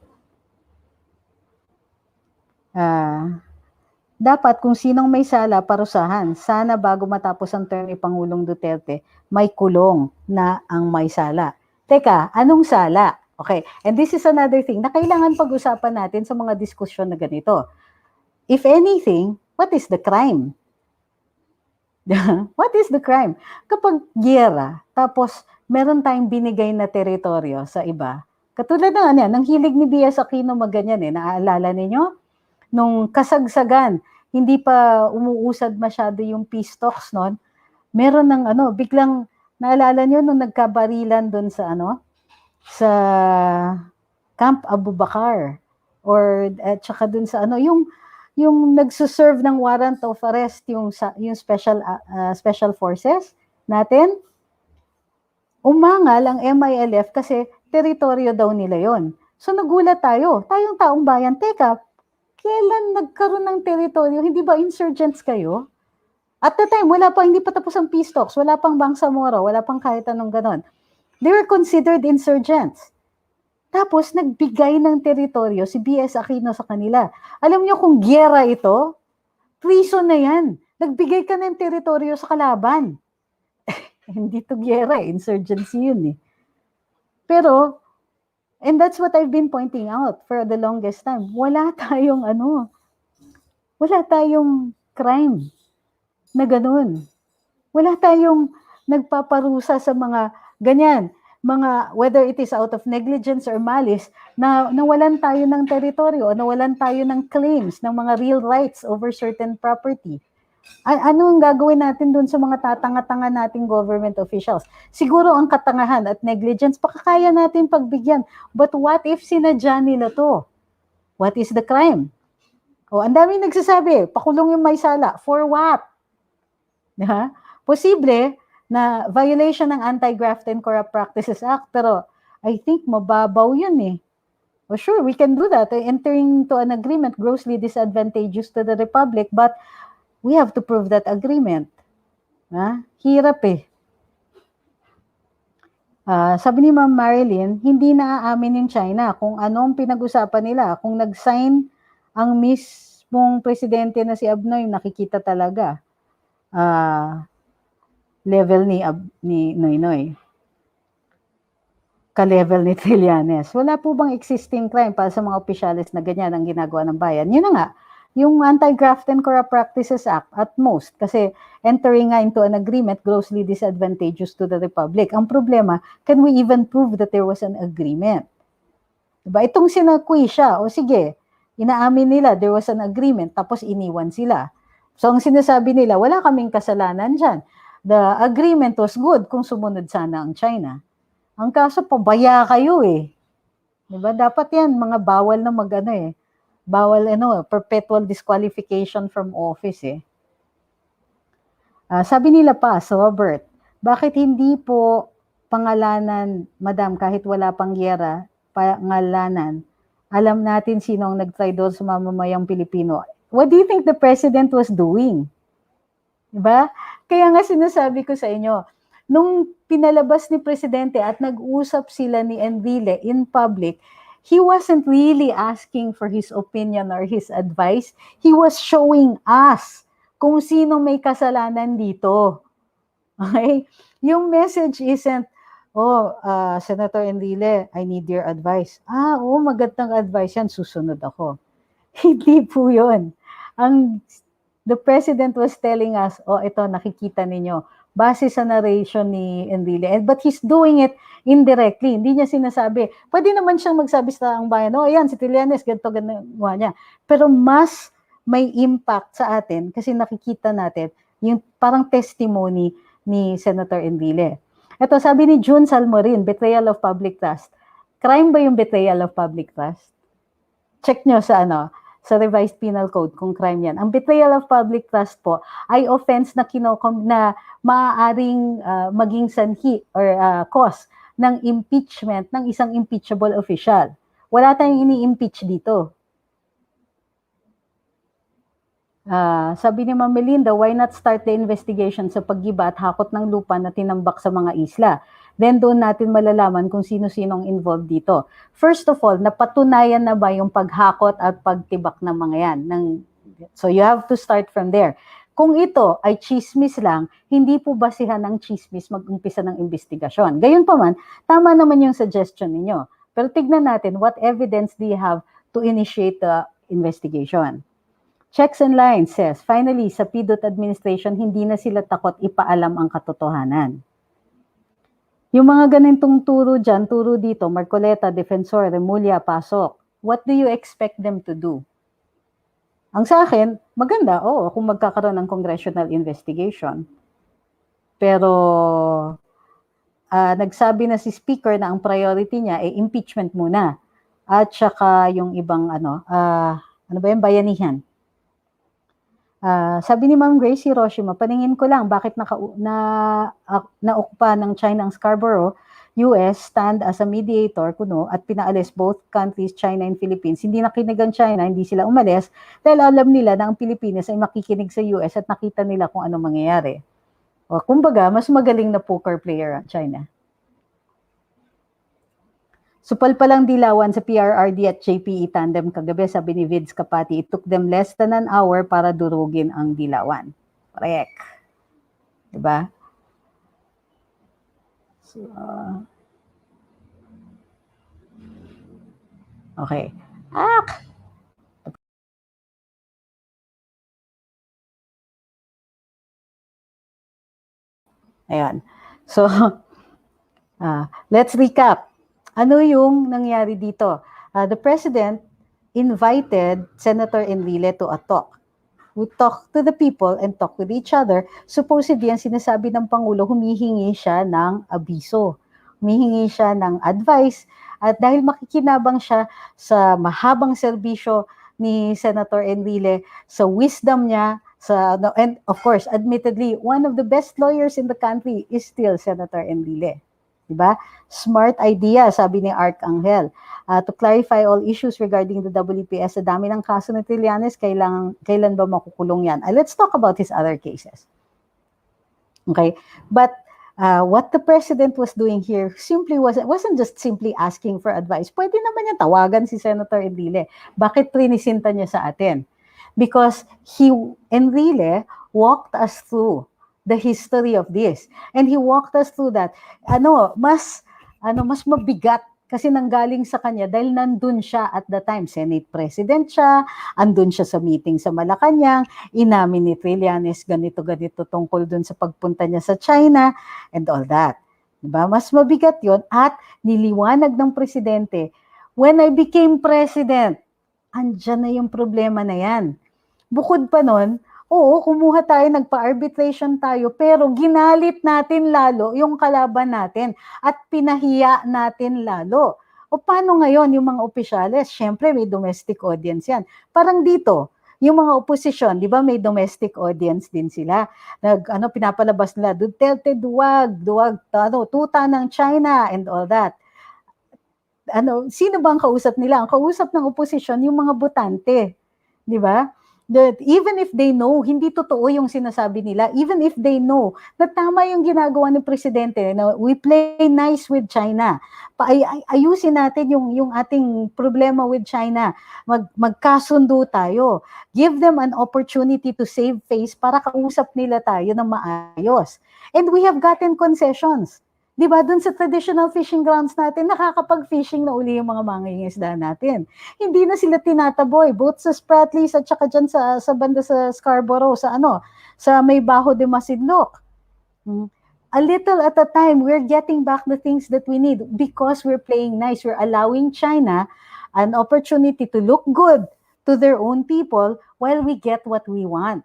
Dapat kung sinong may sala, parusahan. Sana bago matapos ang term ni Pangulong Duterte, may kulong na ang may sala. Teka, anong sala? Okay, and this is another thing na kailangan pag-usapan natin sa mga diskusyon na ganito. If anything, what is the crime? What is the crime? Kapag giyera, tapos meron tayong binigay na teritoryo sa iba, katulad ng hilig ni B.S. Aquino maganyan, naaalala ninyo? Nung kasagsagan, hindi pa umuusad masyado yung peace talks noon, meron ng biglang naalala niyo nung nagkabarilan doon sa sa Camp Abu Bakar or at saka doon sa yung nagsuserve ng warrant of arrest yung special forces natin, umangal ang MILF kasi teritoryo daw nila yon. So nagulat tayong taong bayan, teka, kailan nagkaroon ng teritoryo? Hindi ba insurgents kayo? At the time, hindi pa tapos ang peace talks, wala pang Bangsamoro, wala pang kahit anong ganon. They were considered insurgents. Tapos, nagbigay ng teritoryo si B.S. Aquino sa kanila. Alam niyo kung giyera ito, treason na yan. Nagbigay ka ng teritoryo sa kalaban. Hindi to giyera, insurgency yun eh. Pero, and that's what I've been pointing out for the longest time. Wala tayong crime na ganun. Wala tayong nagpaparusa sa mga ganyan, whether it is out of negligence or malice, na nawalan tayo ng teritoryo o nawalan tayo ng claims, ng mga real rights over certain property. Ano ang gagawin natin dun sa mga tatanga-tanga nating government officials? Siguro ang katangahan at negligence, kaya natin pagbigyan. But what if sinadya nila to? What is the crime? O, ang dami nagsasabi, pakulong yung may sala. For what? Diba? Posible na violation ng Anti-Graft and Corrupt Practices Act, pero I think mababaw yun eh. Well, sure, we can do that. Entering to an agreement grossly disadvantageous to the Republic, but we have to prove that agreement. Hirap eh. Sabi ni Ma'am Marilyn, hindi naaamin yung China kung anong pinag-usapan nila. Kung nag-sign ang mismong presidente na si Abnoy, nakikita talaga level ni Noynoy. Ka-level ni Trillanes. Wala po bang existing crime para sa mga opisyalis na ganyan ang ginagawa ng bayan? Yun na nga. Yung Anti-Graft and Corrupt Practices Act, at most, kasi entering nga into an agreement grossly disadvantageous to the Republic. Ang problema, can we even prove that there was an agreement? Diba? Itong sinakwi siya, o sige, inaamin nila there was an agreement, tapos iniwan sila. So ang sinasabi nila, wala kaming kasalanan dyan. The agreement was good kung sumunod sana ang China. Ang kaso, pabaya kayo eh. Diba? Dapat yan, mga bawal na bawal perpetual disqualification from office eh. Sabi nila pa, Robert, bakit hindi po pangalanan, madam, kahit wala pang giyera, pangalanan, alam natin sino ang nag-try doon sa mamamayang Pilipino. What do you think the president was doing? Diba? Kaya nga sinasabi ko sa inyo, nung pinalabas ni presidente at nag-usap sila ni Enrile in public, he wasn't really asking for his opinion or his advice. He was showing us kung sino may kasalanan dito. Okay? Yung message isn't, Senator Enrile, I need your advice. Magandang advice yan, susunod ako. Hindi po yun. The president was telling us, ito, nakikita ninyo, base sa narration ni Enrile. But he's doing it indirectly. Hindi niya sinasabi. Pwede naman siyang magsabi sa ang bayan, yan, si Trillanes, ganito niya. Pero mas may impact sa atin kasi nakikita natin yung parang testimony ni Senator Enrile. Ito, sabi ni June Salmorin, betrayal of public trust. Crime ba yung betrayal of public trust? Check nyo sa sa revised penal code kung crime yan. Ang betrayal of public trust po ay offense na na maaaring maging sanhi or cause ng impeachment ng isang impeachable official. Wala tayong ini-impeach dito. Sabi ni Ma'am Melinda, why not start the investigation sa paggiba at hakot ng lupa na tinambak sa mga isla? Then doon natin malalaman kung sino-sinong involved dito. First of all, napatunayan na ba yung paghakot at pagtibak ng mga yan? So you have to start from there. Kung ito ay chismis lang, hindi po basihan ng chismis mag-umpisa ng investigasyon. Gayunpaman, tama naman yung suggestion ninyo. Pero tignan natin, what evidence do you have to initiate the investigation? Checks and Lines says, finally, sa PDOT administration, hindi na sila takot ipaalam ang katotohanan. Yung mga ganitong turo dyan, turo dito, Marcoleta, Defensor, Remulla, Pasok, what do you expect them to do? Ang sa akin, maganda, kung magkakaroon ng congressional investigation. Pero, nagsabi na si Speaker na ang priority niya ay impeachment muna. At saka yung ibang, bayanihan. Sabi ni Ma'am Grace Hiroshima, paningin ko lang bakit na-okupa ng China ang Scarborough, US stand as a mediator at pinaalis both countries, China and Philippines. Hindi nakinig ang China, hindi sila umalis dahil alam nila na ang Pilipinas ay makikinig sa US at nakita nila kung ano mangyayari. O kumbaga, mas magaling na poker player ang China. Supal palang dilawan sa PRRD at JPE tandem kagabi, sabi ni Vids Kapati, it took them less than an hour para durugin ang dilawan. Correct. Diba? So, okay. Ayan. So, let's recap. Ano yung nangyari dito? The President invited Senator Enrile to a talk. We talk to the people and talk with each other. Supposedly, ang sinasabi ng Pangulo, humihingi siya ng abiso. Humihingi siya ng advice. At dahil makikinabang siya sa mahabang serbisyo ni Senator Enrile, sa wisdom niya, and of course, admittedly, one of the best lawyers in the country is still Senator Enrile. Diba? Smart idea, sabi ni Arcangel. To clarify all issues regarding the WPS, sa dami ng kaso ni Trillanes, kailan ba makukulong yan? Let's talk about his other cases. Okay? But what the President was doing here wasn't just simply asking for advice. Pwede naman niya tawagan si Senator Enrile. Bakit trinisinta niya sa atin? Because Enrile walked us through the history of this. And he walked us through that. Mas mabigat kasi nanggaling sa kanya dahil nandun siya at the time. Senate President siya, andun siya sa meeting sa Malacanang, inamin ni Trillanes ganito-ganito tungkol dun sa pagpunta niya sa China and all that. Diba? Mas mabigat yon at niliwanag ng Presidente, when I became President, andyan na yung problema na yan. Bukod pa nun, kumuha tayo, nagpa-arbitration tayo, pero ginalit natin lalo yung kalaban natin at pinahiya natin lalo. O paano ngayon yung mga opisyales? Siyempre, may domestic audience yan. Parang dito, yung mga oposisyon, di ba may domestic audience din sila. Pinapalabas nila, Duterte, duwag, tuta ng China and all that. Sino ba ang kausap nila? Ang kausap ng oposisyon, yung mga botante. Di ba? That even if they know, hindi totoo yung sinasabi nila, even if they know na tama yung ginagawa ng Presidente, we play nice with China. Ayusin natin yung ating problema with China. Magkasundo tayo. Give them an opportunity to save face para kausap nila tayo ng maayos. And we have gotten concessions. Diba, dun sa traditional fishing grounds natin, nakakapag-fishing na uli yung mga mangingisda natin. Hindi na sila tinataboy, both sa Spratlys at saka dyan sa banda sa Scarborough, sa may Bajo de Masinloc. A little at a time, we're getting back the things that we need because we're playing nice. We're allowing China an opportunity to look good to their own people while we get what we want.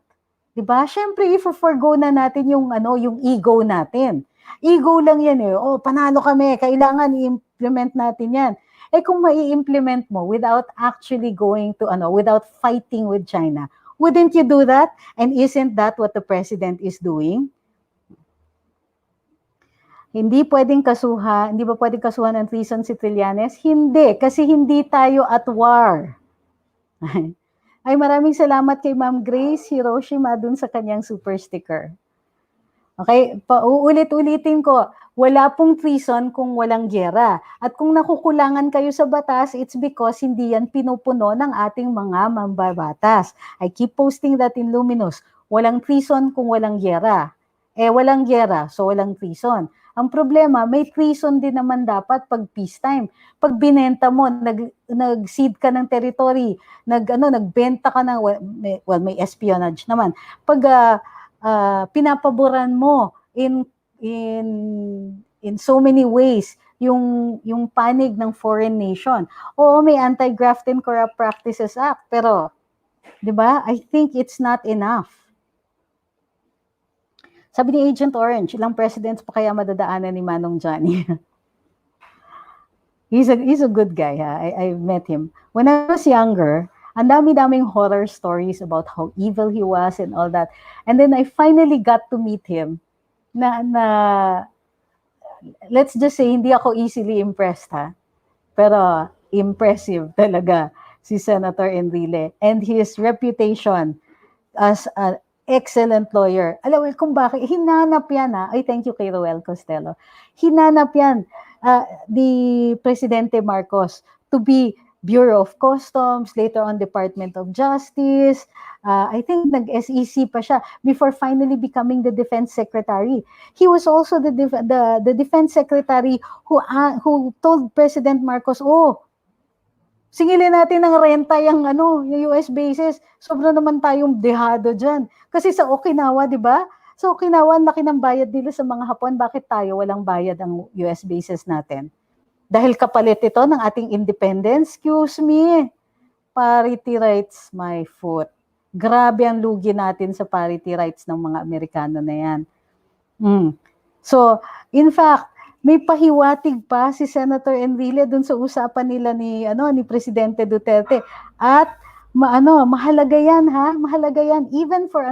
Diba? Siyempre, i-forgo na natin yung ego natin. Ego lang yan eh. Panalo kami. Kailangan i-implement natin yan. Eh kung mai-implement mo without actually going to, without fighting with China, wouldn't you do that? And isn't that what the president is doing? Hindi ba pwedeng kasuhan ng treason si Trillanes? Hindi, kasi hindi tayo at war. Ay, maraming salamat kay Ma'am Grace Hiroshima dun sa kanyang super sticker. Okay, pauulit-ulitin ko, wala pong treason kung walang gyera. At kung nakukulangan kayo sa batas, it's because hindi yan pinupuno ng ating mga mambabatas. I keep posting that in Luminous. Walang treason kung walang gyera. Eh, walang gyera, so walang treason. Ang problema, may treason din naman dapat pag peacetime. Pag binenta mo, nag-cede ka ng territory, nagbenta ka ng, well, may espionage naman. Pag pinapaboran mo in so many ways yung panig ng foreign nation. Oo, may Anti-Graft and Corrupt Practices Act, pero 'di ba? I think it's not enough. Sabi ni Agent Orange, ilang presidents pa kaya madadaanan ni Manong Johnny? He's a good guy, ha? I met him. When I was younger, ang dami-daming horror stories about how evil he was and all that. And then I finally got to meet him na let's just say, hindi ako easily impressed, ha? Pero impressive talaga si Senator Enrile and his reputation as an excellent lawyer. Alam mo kung bakit? Hinanap yan, ha? Ay, thank you kay Roel Costello. Hinanap yan ni Presidente Marcos to be Bureau of Customs, later on Department of Justice. I think nag-SEC pa siya before finally becoming the Defense Secretary. He was also the Defense Secretary who told President Marcos, singilin natin ng renta yung US bases. Sobra naman tayong dehado dyan. Kasi sa Okinawa, di ba? Sa Okinawa, laki ng bayad nila sa mga Hapon. Bakit tayo walang bayad ang US bases natin? Dahil kapalit ito ng ating independence? Excuse me. Parity rights, my foot. Grabe ang lugi natin sa parity rights ng mga Amerikano na yan. So, in fact, may pahiwatig pa si Senator Enrile dun sa usapan nila ni Presidente Duterte. At mahalaga yan, ha? Mahalaga yan even for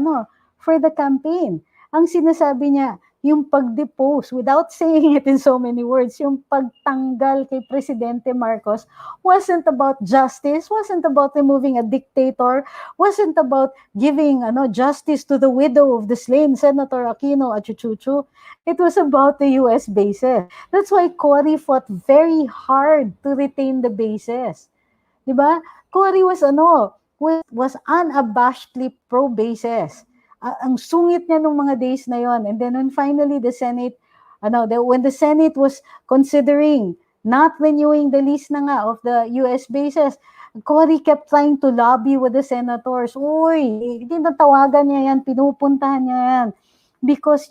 the campaign. Ang sinasabi niya, yung pag-depose, without saying it in so many words, yung pagtanggal kay Presidente Marcos wasn't about justice, wasn't about removing a dictator, wasn't about giving justice to the widow of the slain Senator Aquino at Chuchuchu. It was about the US bases. That's why Cory fought very hard to retain the bases. Diba? Cory was unabashedly pro-bases. Ang sungit niya nung mga days na yon. And then when finally the Senate, when the Senate was considering not renewing the lease na nga of the US bases, Cory kept trying to lobby with the senators. Uy, tinatawagan niya yan, pinupuntahan niya yan. Because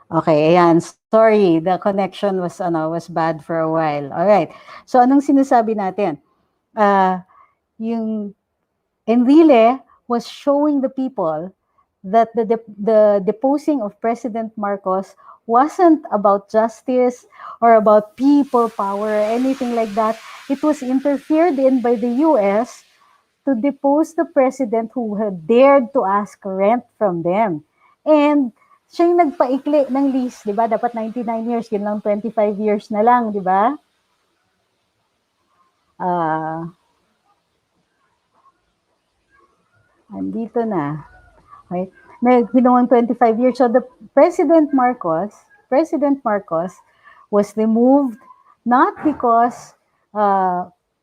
okay, ayan. Sorry, the connection was bad for a while. All right. So anong sinasabi natin? Yung Enrile was showing the people that the deposing of President Marcos wasn't about justice or about people power or anything like that. It was interfered in by the US to depose the president who had dared to ask rent from them. And siya yung nagpaikli ng lease, di ba? Dapat 99 years, yun lang 25 years na lang, di ba? Andito na. Okay? Ginawang 25 years. So the President Marcos was removed not because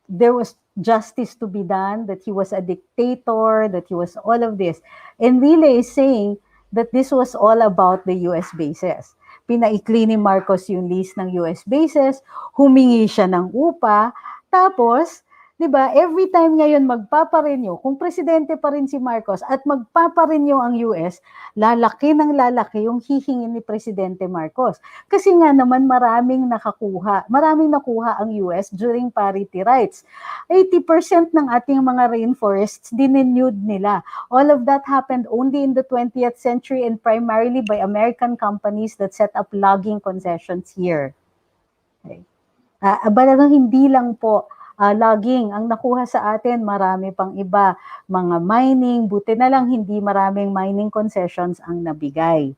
there was justice to be done, that he was a dictator, that he was all of this. Enrile is saying that this was all about the US bases. Pinaikli ni Marcos yung lease ng US bases, humingi siya ng upa, tapos 'Di ba? Every time ngayon magpapa-renew, kung presidente pa rin si Marcos at magpapa-renew ang US, lalaki ng lalaki yung hihingin ni Presidente Marcos. Kasi nga naman maraming nakuha ang US during parity rights. 80% ng ating mga rainforests dinenewed nila. All of that happened only in the 20th century and primarily by American companies that set up logging concessions here. Okay. Balagang hindi lang po logging ang nakuha sa atin, marami pang iba, mga mining, buti na lang hindi maraming mining concessions ang nabigay.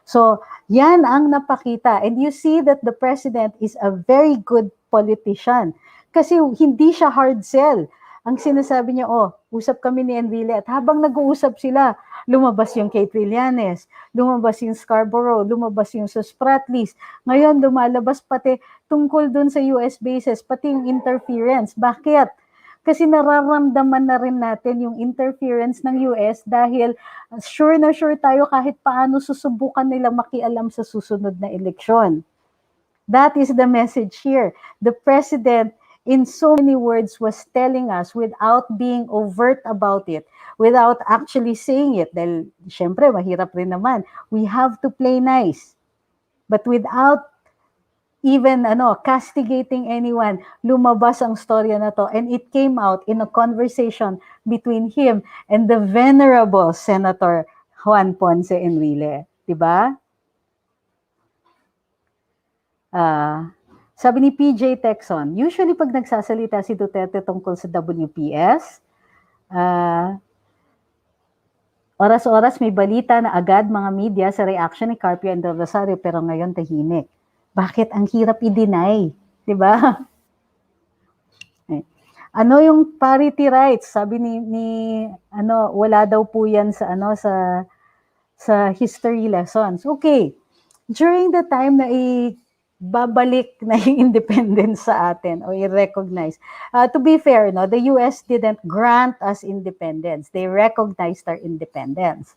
So, yan ang napakita. And you see that the president is a very good politician. Kasi hindi siya hard sell. Ang sinasabi niya, usap kami ni Enrile at habang nag-uusap sila, lumabas yung kay Trillanes, lumabas yung Scarborough, lumabas yung sa Spratlys. Ngayon, lumalabas pati tungkol dun sa US bases, pati yung interference. Bakit? Kasi nararamdaman na rin natin yung interference ng US dahil sure na sure tayo kahit paano susubukan nila makialam sa susunod na eleksyon. That is the message here. The president, in so many words, was telling us without being overt about it, without actually saying it. Dahil, syempre, mahirap rin naman. We have to play nice. But without even castigating anyone, lumabas ang storya na to. And it came out in a conversation between him and the venerable Senator Juan Ponce Enrile. Diba? Sabi ni PJ Texon, usually pag nagsasalita si Duterte tungkol sa WPS, oras-oras may balita na agad mga media sa reaction ni Carpio and Del Rosario, pero ngayon tahimik. Bakit ang hirap i-deny? Diba? Ano yung parity rights? Sabi ni wala daw po yan sa sa history lessons. Okay. During the time na babalik na yung independence sa atin o i-recognize. To be fair, the US didn't grant us independence. They recognized our independence.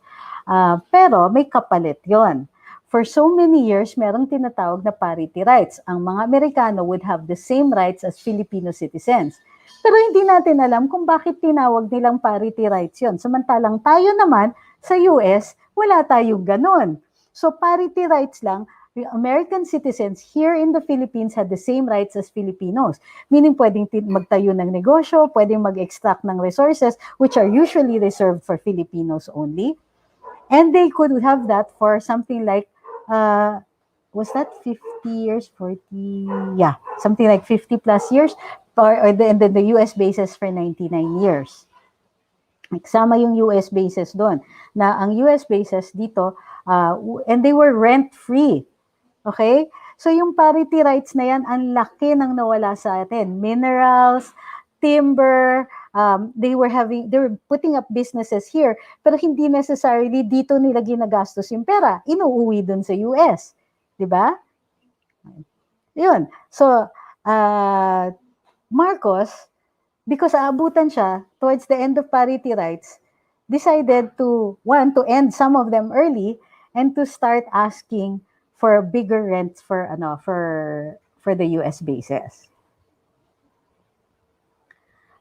Pero may kapalit yon. For so many years, merong tinatawag na parity rights. Ang mga Amerikano would have the same rights as Filipino citizens. Pero hindi natin alam kung bakit tinawag nilang parity rights yon. Samantalang tayo naman, sa US, wala tayong ganon. So parity rights lang, American citizens here in the Philippines had the same rights as Filipinos. Meaning pwedeng magtayo ng negosyo, pwedeng mag-extract ng resources, which are usually reserved for Filipinos only. And they could have that for something like was that 50 years, 40? Yeah, something like 50 plus years. And then the US bases for 99 years. Nagsama yung US bases doon. Na ang US bases dito, and they were rent-free. Okay? So yung parity rights na yan, ang laki ng nawala sa atin. Minerals, timber, they were putting up businesses here, pero hindi necessarily dito nila ginagastos yung pera. Inuuwi dun sa US. Diba? Yun. So, Marcos, because aabutan siya towards the end of parity rights, decided to end some of them early and to start asking for bigger rents for the US bases.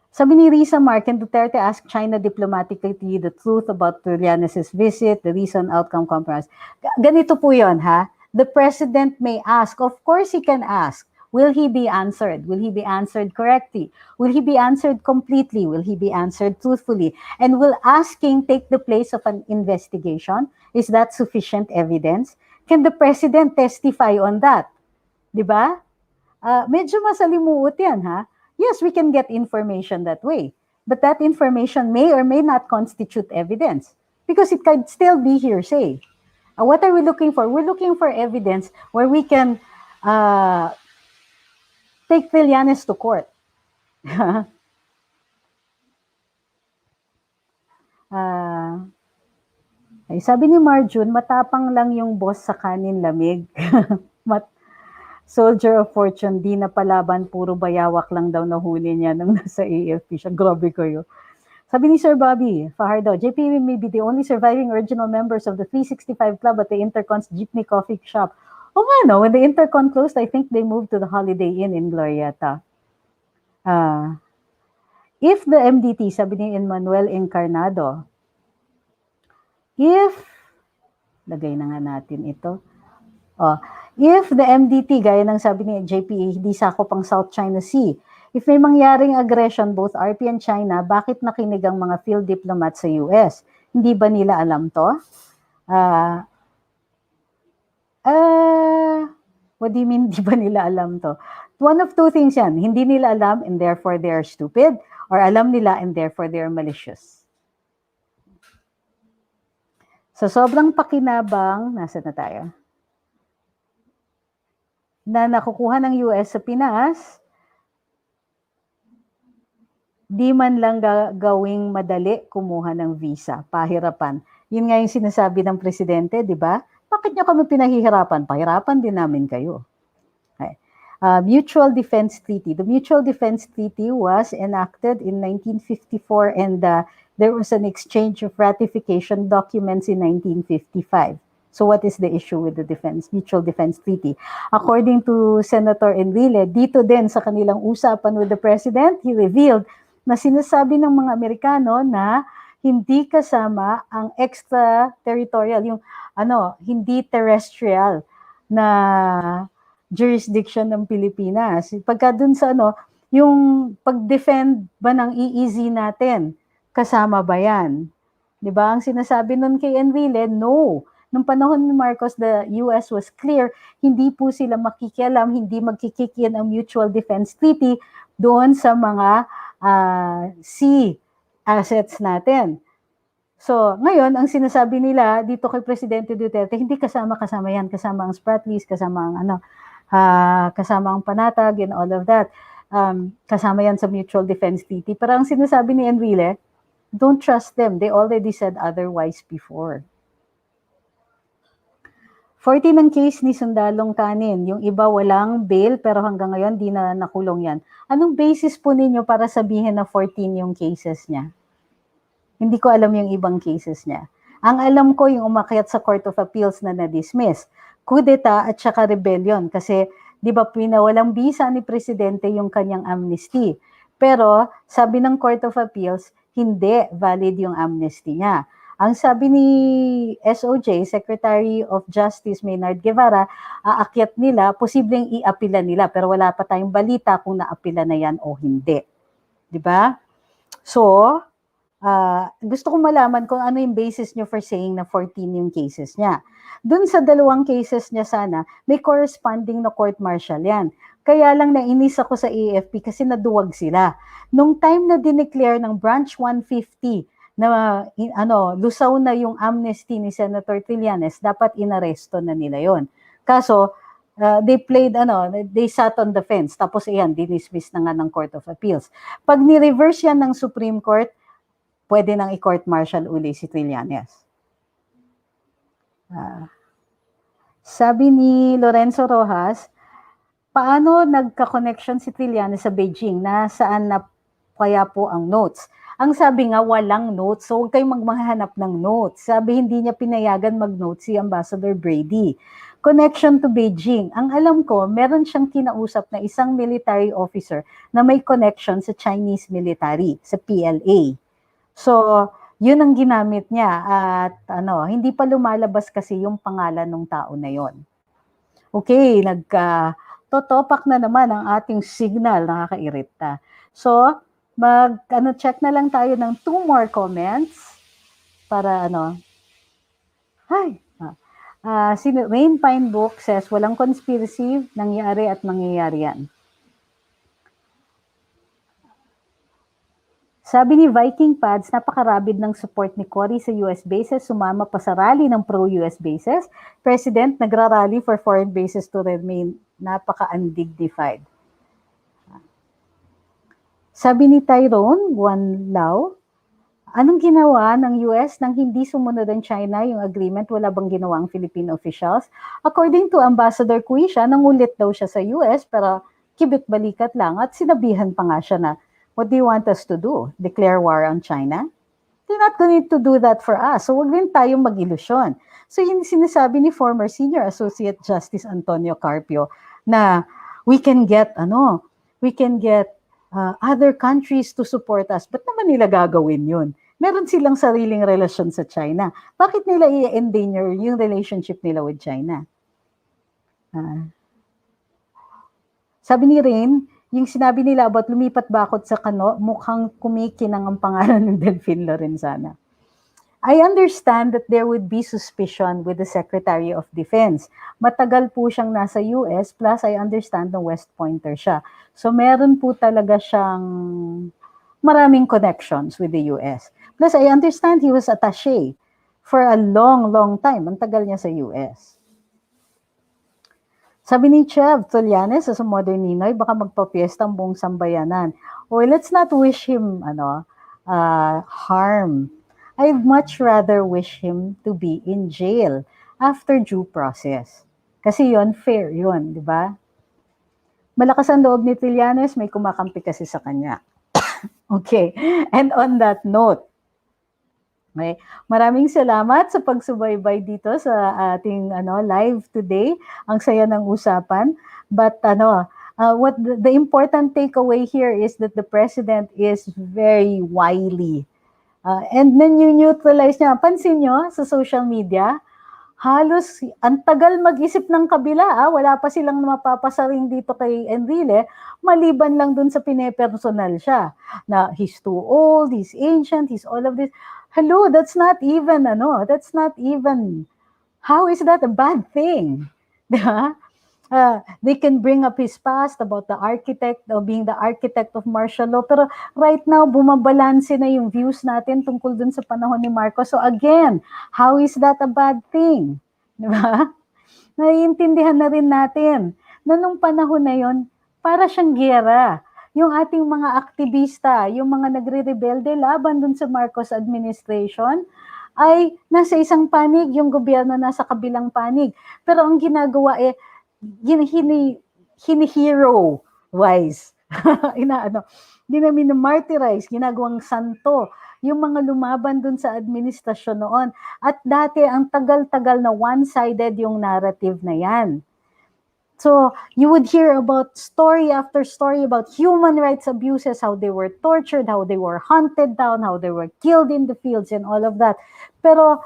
Sabi ni Risa Marken, Duterte asked China diplomatically the truth about Trillanes' visit, the reason, outcome, compromise. Ganito po yun, ha? The president may ask. Of course he can ask. Will he be answered? Will he be answered correctly? Will he be answered completely? Will he be answered truthfully? And will asking take the place of an investigation? Is that sufficient evidence? Can the president testify on that? Diba? Medyo masalimuot yan, ha? Yes, we can get information that way. But that information may or may not constitute evidence because it could still be hearsay. What are we looking for? We're looking for evidence where we can take Trillanes to court. Ay, sabi ni Marjun, matapang lang yung boss sa kanin lamig. Soldier of Fortune, di na palaban, puro bayawak lang daw nahuli niya nung nasa AFP siya. Grabe kayo. Sabi ni Sir Bobby Fajardo, JP may be the only surviving original members of the 365 Club at the Intercon's Jeepney Coffee Shop. Oh nga no, when the Intercon closed, I think they moved to the Holiday Inn in Glorieta. if the MDT, sabi ni Emmanuel Encarnado, if, lagay na nga natin ito, if the MDT, gaya ng sabi ni JPA, hindi sakop ang South China Sea, if may mangyaring aggression, both RP and China, bakit nakinig ang mga field diplomats sa US? Hindi ba nila alam to? What do you mean, di ba nila alam to? One of two things yan. Hindi nila alam and therefore they are stupid, or alam nila and therefore they are malicious. So, sobrang pakinabang, nasa na tayo? Na nakukuha ng US sa Pinas, di man lang gawing madali kumuha ng visa, pahirapan. Yun nga yung sinasabi ng presidente, di ba? Bakit niyo kami pinahihirapan? Pahirapan din namin kayo. Okay. Mutual Defense Treaty. The Mutual Defense Treaty was enacted in 1954 and there was an exchange of ratification documents in 1955. So what is the issue with the Mutual Defense Treaty? According to Senator Enrile, dito din sa kanilang usapan with the President, he revealed na sinasabi ng mga Amerikano na hindi kasama ang extraterritorial, yung hindi terrestrial na jurisdiction ng Pilipinas. Pagka dun sa yung pag-defend ba ng EEZ natin, kasama ba yan? Diba? Ang sinasabi nun kay Enrile, no. Nung panahon ni Marcos, the US was clear, hindi po sila makikialam, hindi magkikikin ang Mutual Defense Treaty doon sa mga sea assets natin. So, ngayon, ang sinasabi nila dito kay Presidente Duterte, hindi kasama yan, kasama ang Spratlys, kasama ang kasama ang panatag and all of that. Kasama yan sa Mutual Defense Treaty. Pero ang sinasabi ni Enrile, don't trust them. They already said otherwise before. 14 ang case ni Sundalong Kanin. Yung iba walang bail pero hanggang ngayon di na nakulong yan. Anong basis po ninyo para sabihin na 14 yung cases niya? Hindi ko alam yung ibang cases niya. Ang alam ko yung umakyat sa Court of Appeals na na-dismiss. Kudeta at saka rebellion kasi di ba pinawalang bisa ni Presidente yung kanyang amnesty. Pero sabi ng Court of Appeals, hindi valid yung amnesty niya. Ang sabi ni SOJ, Secretary of Justice Maynard Guevara, aakyat nila, posibleng i-apila nila, pero wala pa tayong balita kung naapila na yan o hindi. Di ba? So, gusto kong malaman kung ano yung basis nyo for saying na 14 yung cases niya. Doon sa dalawang cases niya sana, may corresponding na court-martial yan. Kaya lang nainis ako sa AFP kasi naduwag sila. Nung time na dineclare ng Branch 150 na lusaw na yung amnesty ni Senator Trillanes, dapat inaresto na nila yon. Kaso, they sat on the fence. Tapos ayan, dinismiss na nga ng Court of Appeals. Pag ni-reverse yan ng Supreme Court, pwede nang i-court martial uli si Trillanes. Sabi ni Lorenzo Rojas, paano nagka-connection si Trillanes sa Beijing? Nasaan na kaya po ang notes? Ang sabi nga, walang notes. So, huwag kayong magmahanap ng notes. Sabi, hindi niya pinayagan mag-notes si Ambassador Brady. Connection to Beijing. Ang alam ko, meron siyang kinausap na isang military officer na may connection sa Chinese military, sa PLA. So, yun ang ginamit niya. At hindi pa lumalabas kasi yung pangalan ng tao na yon. Okay, totopak na naman ang ating signal, nakakairita. So, check na lang tayo ng 2 more comments para si Rain Pine Book says, walang conspiracy, nangyari at mangyayari yan. Sabi ni Viking Pads, napakarabid ng support ni Cory sa US bases, sumama pa sa rally ng pro-US bases. President nagrarally for foreign bases to remain napaka-undignified. Sabi ni Tyrone Guanlao, anong ginawa ng US nang hindi sumunod ang China yung agreement? Wala bang ginawa ang Philippine officials? According to Ambassador Cuisha, nangulit daw siya sa US pero kibit-balikat lang at sinabihan pa nga siya na, what do you want us to do? Declare war on China? They're not going to do that for us. So wag rin tayong mag-ilusyon. So yun sinasabi ni former Senior Associate Justice Antonio Carpio na we can get other countries to support us. Ba't naman nila gagawin yun? Meron silang sariling relasyon sa China. Bakit nila i-endanger yung relationship nila with China? Sabi ni Rain, yung sinabi nila about lumipat bakod sa kano, mukhang kumikinang ang pangalan ng Delphine Lorenzana. I understand that there would be suspicion with the Secretary of Defense. Matagal po siyang nasa US, plus I understand na West Pointer siya. So meron po talaga siyang maraming connections with the US. Plus I understand he was attaché for a long, long time. Ang tagal niya sa US. Sabi ni Chev Trillanes, sa Modern Ninoy, baka magpa-fiesta ang buong sambayanan. Well, let's not wish him harm. I'd much rather wish him to be in jail after due process. Kasi yon fair yon, di ba? Malakas ang loob ni Trillanes, may kumakampi kasi sa kanya. Okay, and on that note, okay, maraming salamat sa pagsubaybay dito sa ating live today. Ang saya ng usapan. But what the important takeaway here is that the president is very wily. And neutralize niya. Pansin nyo sa social media, halos ang tagal mag-isip ng kabila. Wala pa silang mapapasaring dito kay Enrile, maliban lang dun sa pinepersonal siya. Na he's too old, he's ancient, he's all of this. Hello, that's not even, how is that a bad thing? Diba? They can bring up his past about the architect, being the architect of martial law. Pero right now, bumabalanse na yung views natin tungkol dun sa panahon ni Marcos. So again, how is that a bad thing? Diba? Naiintindihan na rin natin na nung panahon na yon, para siyang giyera. Yung ating mga aktivista, yung mga nagre-rebelde laban dun sa Marcos administration, ay nasa isang panig, yung gobyerno nasa kabilang panig. Pero ang ginagawa hero wise. Minamartyrize, ginagawang santo yung mga lumaban dun sa administrasyon noon. At dati, ang tagal-tagal na one-sided yung narrative na yan. So, you would hear about story after story about human rights abuses, how they were tortured, how they were hunted down, how they were killed in the fields, and all of that. Pero,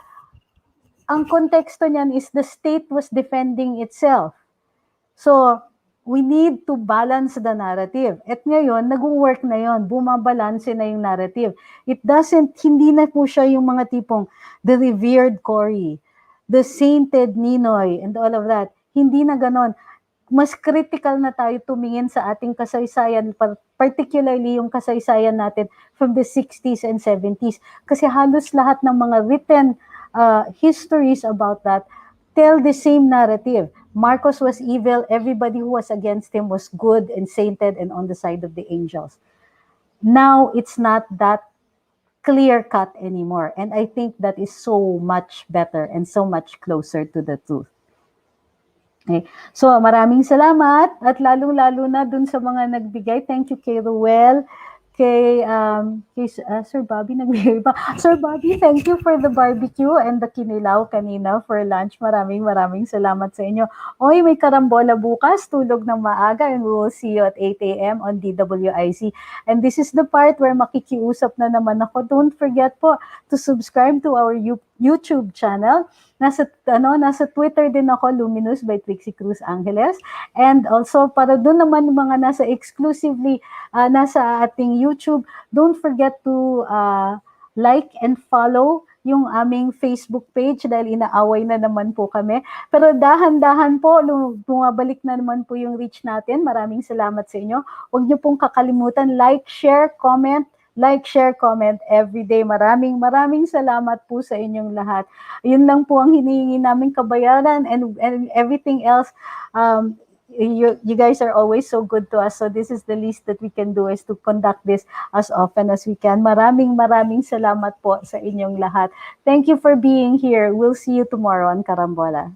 ang konteksto niyan is the state was defending itself. So, we need to balance the narrative. At ngayon, nag-work na yon, bumabalanse na yung narrative. Hindi na po siya yung mga tipong the revered Cory, the sainted Ninoy, and all of that. Hindi na ganon. Mas critical na tayo tumingin sa ating kasaysayan, particularly yung kasaysayan natin from the 60s and 70s. Kasi halos lahat ng mga written histories about that tell the same narrative. Marcos was evil, everybody who was against him was good and sainted and on the side of the angels. Now, it's not that clear-cut anymore. And I think that is so much better and so much closer to the truth. Okay. So, maraming salamat at lalong-lalo na dun sa mga nagbigay. Thank you kay Ruel, kay Sir Bobby nagbigay pa. Sir Bobby, thank you for the barbecue and the kinilaw kanina for lunch. Maraming salamat sa inyo. Oy, may karambola bukas, tulog ng maaga, and we will see you at 8 a.m. on DWIC. And this is the part where makikiusap na naman ako. Don't forget po to subscribe to our YouTube channel. Nasa Twitter din ako, Luminous by Trixie Cruz-Angeles. And also, para doon naman mga nasa exclusively, nasa ating YouTube, don't forget to like and follow yung aming Facebook page dahil inaaway na naman po kami. Pero dahan-dahan po, bumabalik na naman po yung reach natin. Maraming salamat sa inyo. Huwag niyo pong kakalimutan, like, share, comment every day. Maraming salamat po sa inyong lahat. Yun lang po ang hinihingi namin kabayaran and everything else. You guys are always so good to us. So this is the least that we can do is to conduct this as often as we can. Maraming salamat po sa inyong lahat. Thank you for being here. We'll see you tomorrow on Karambola.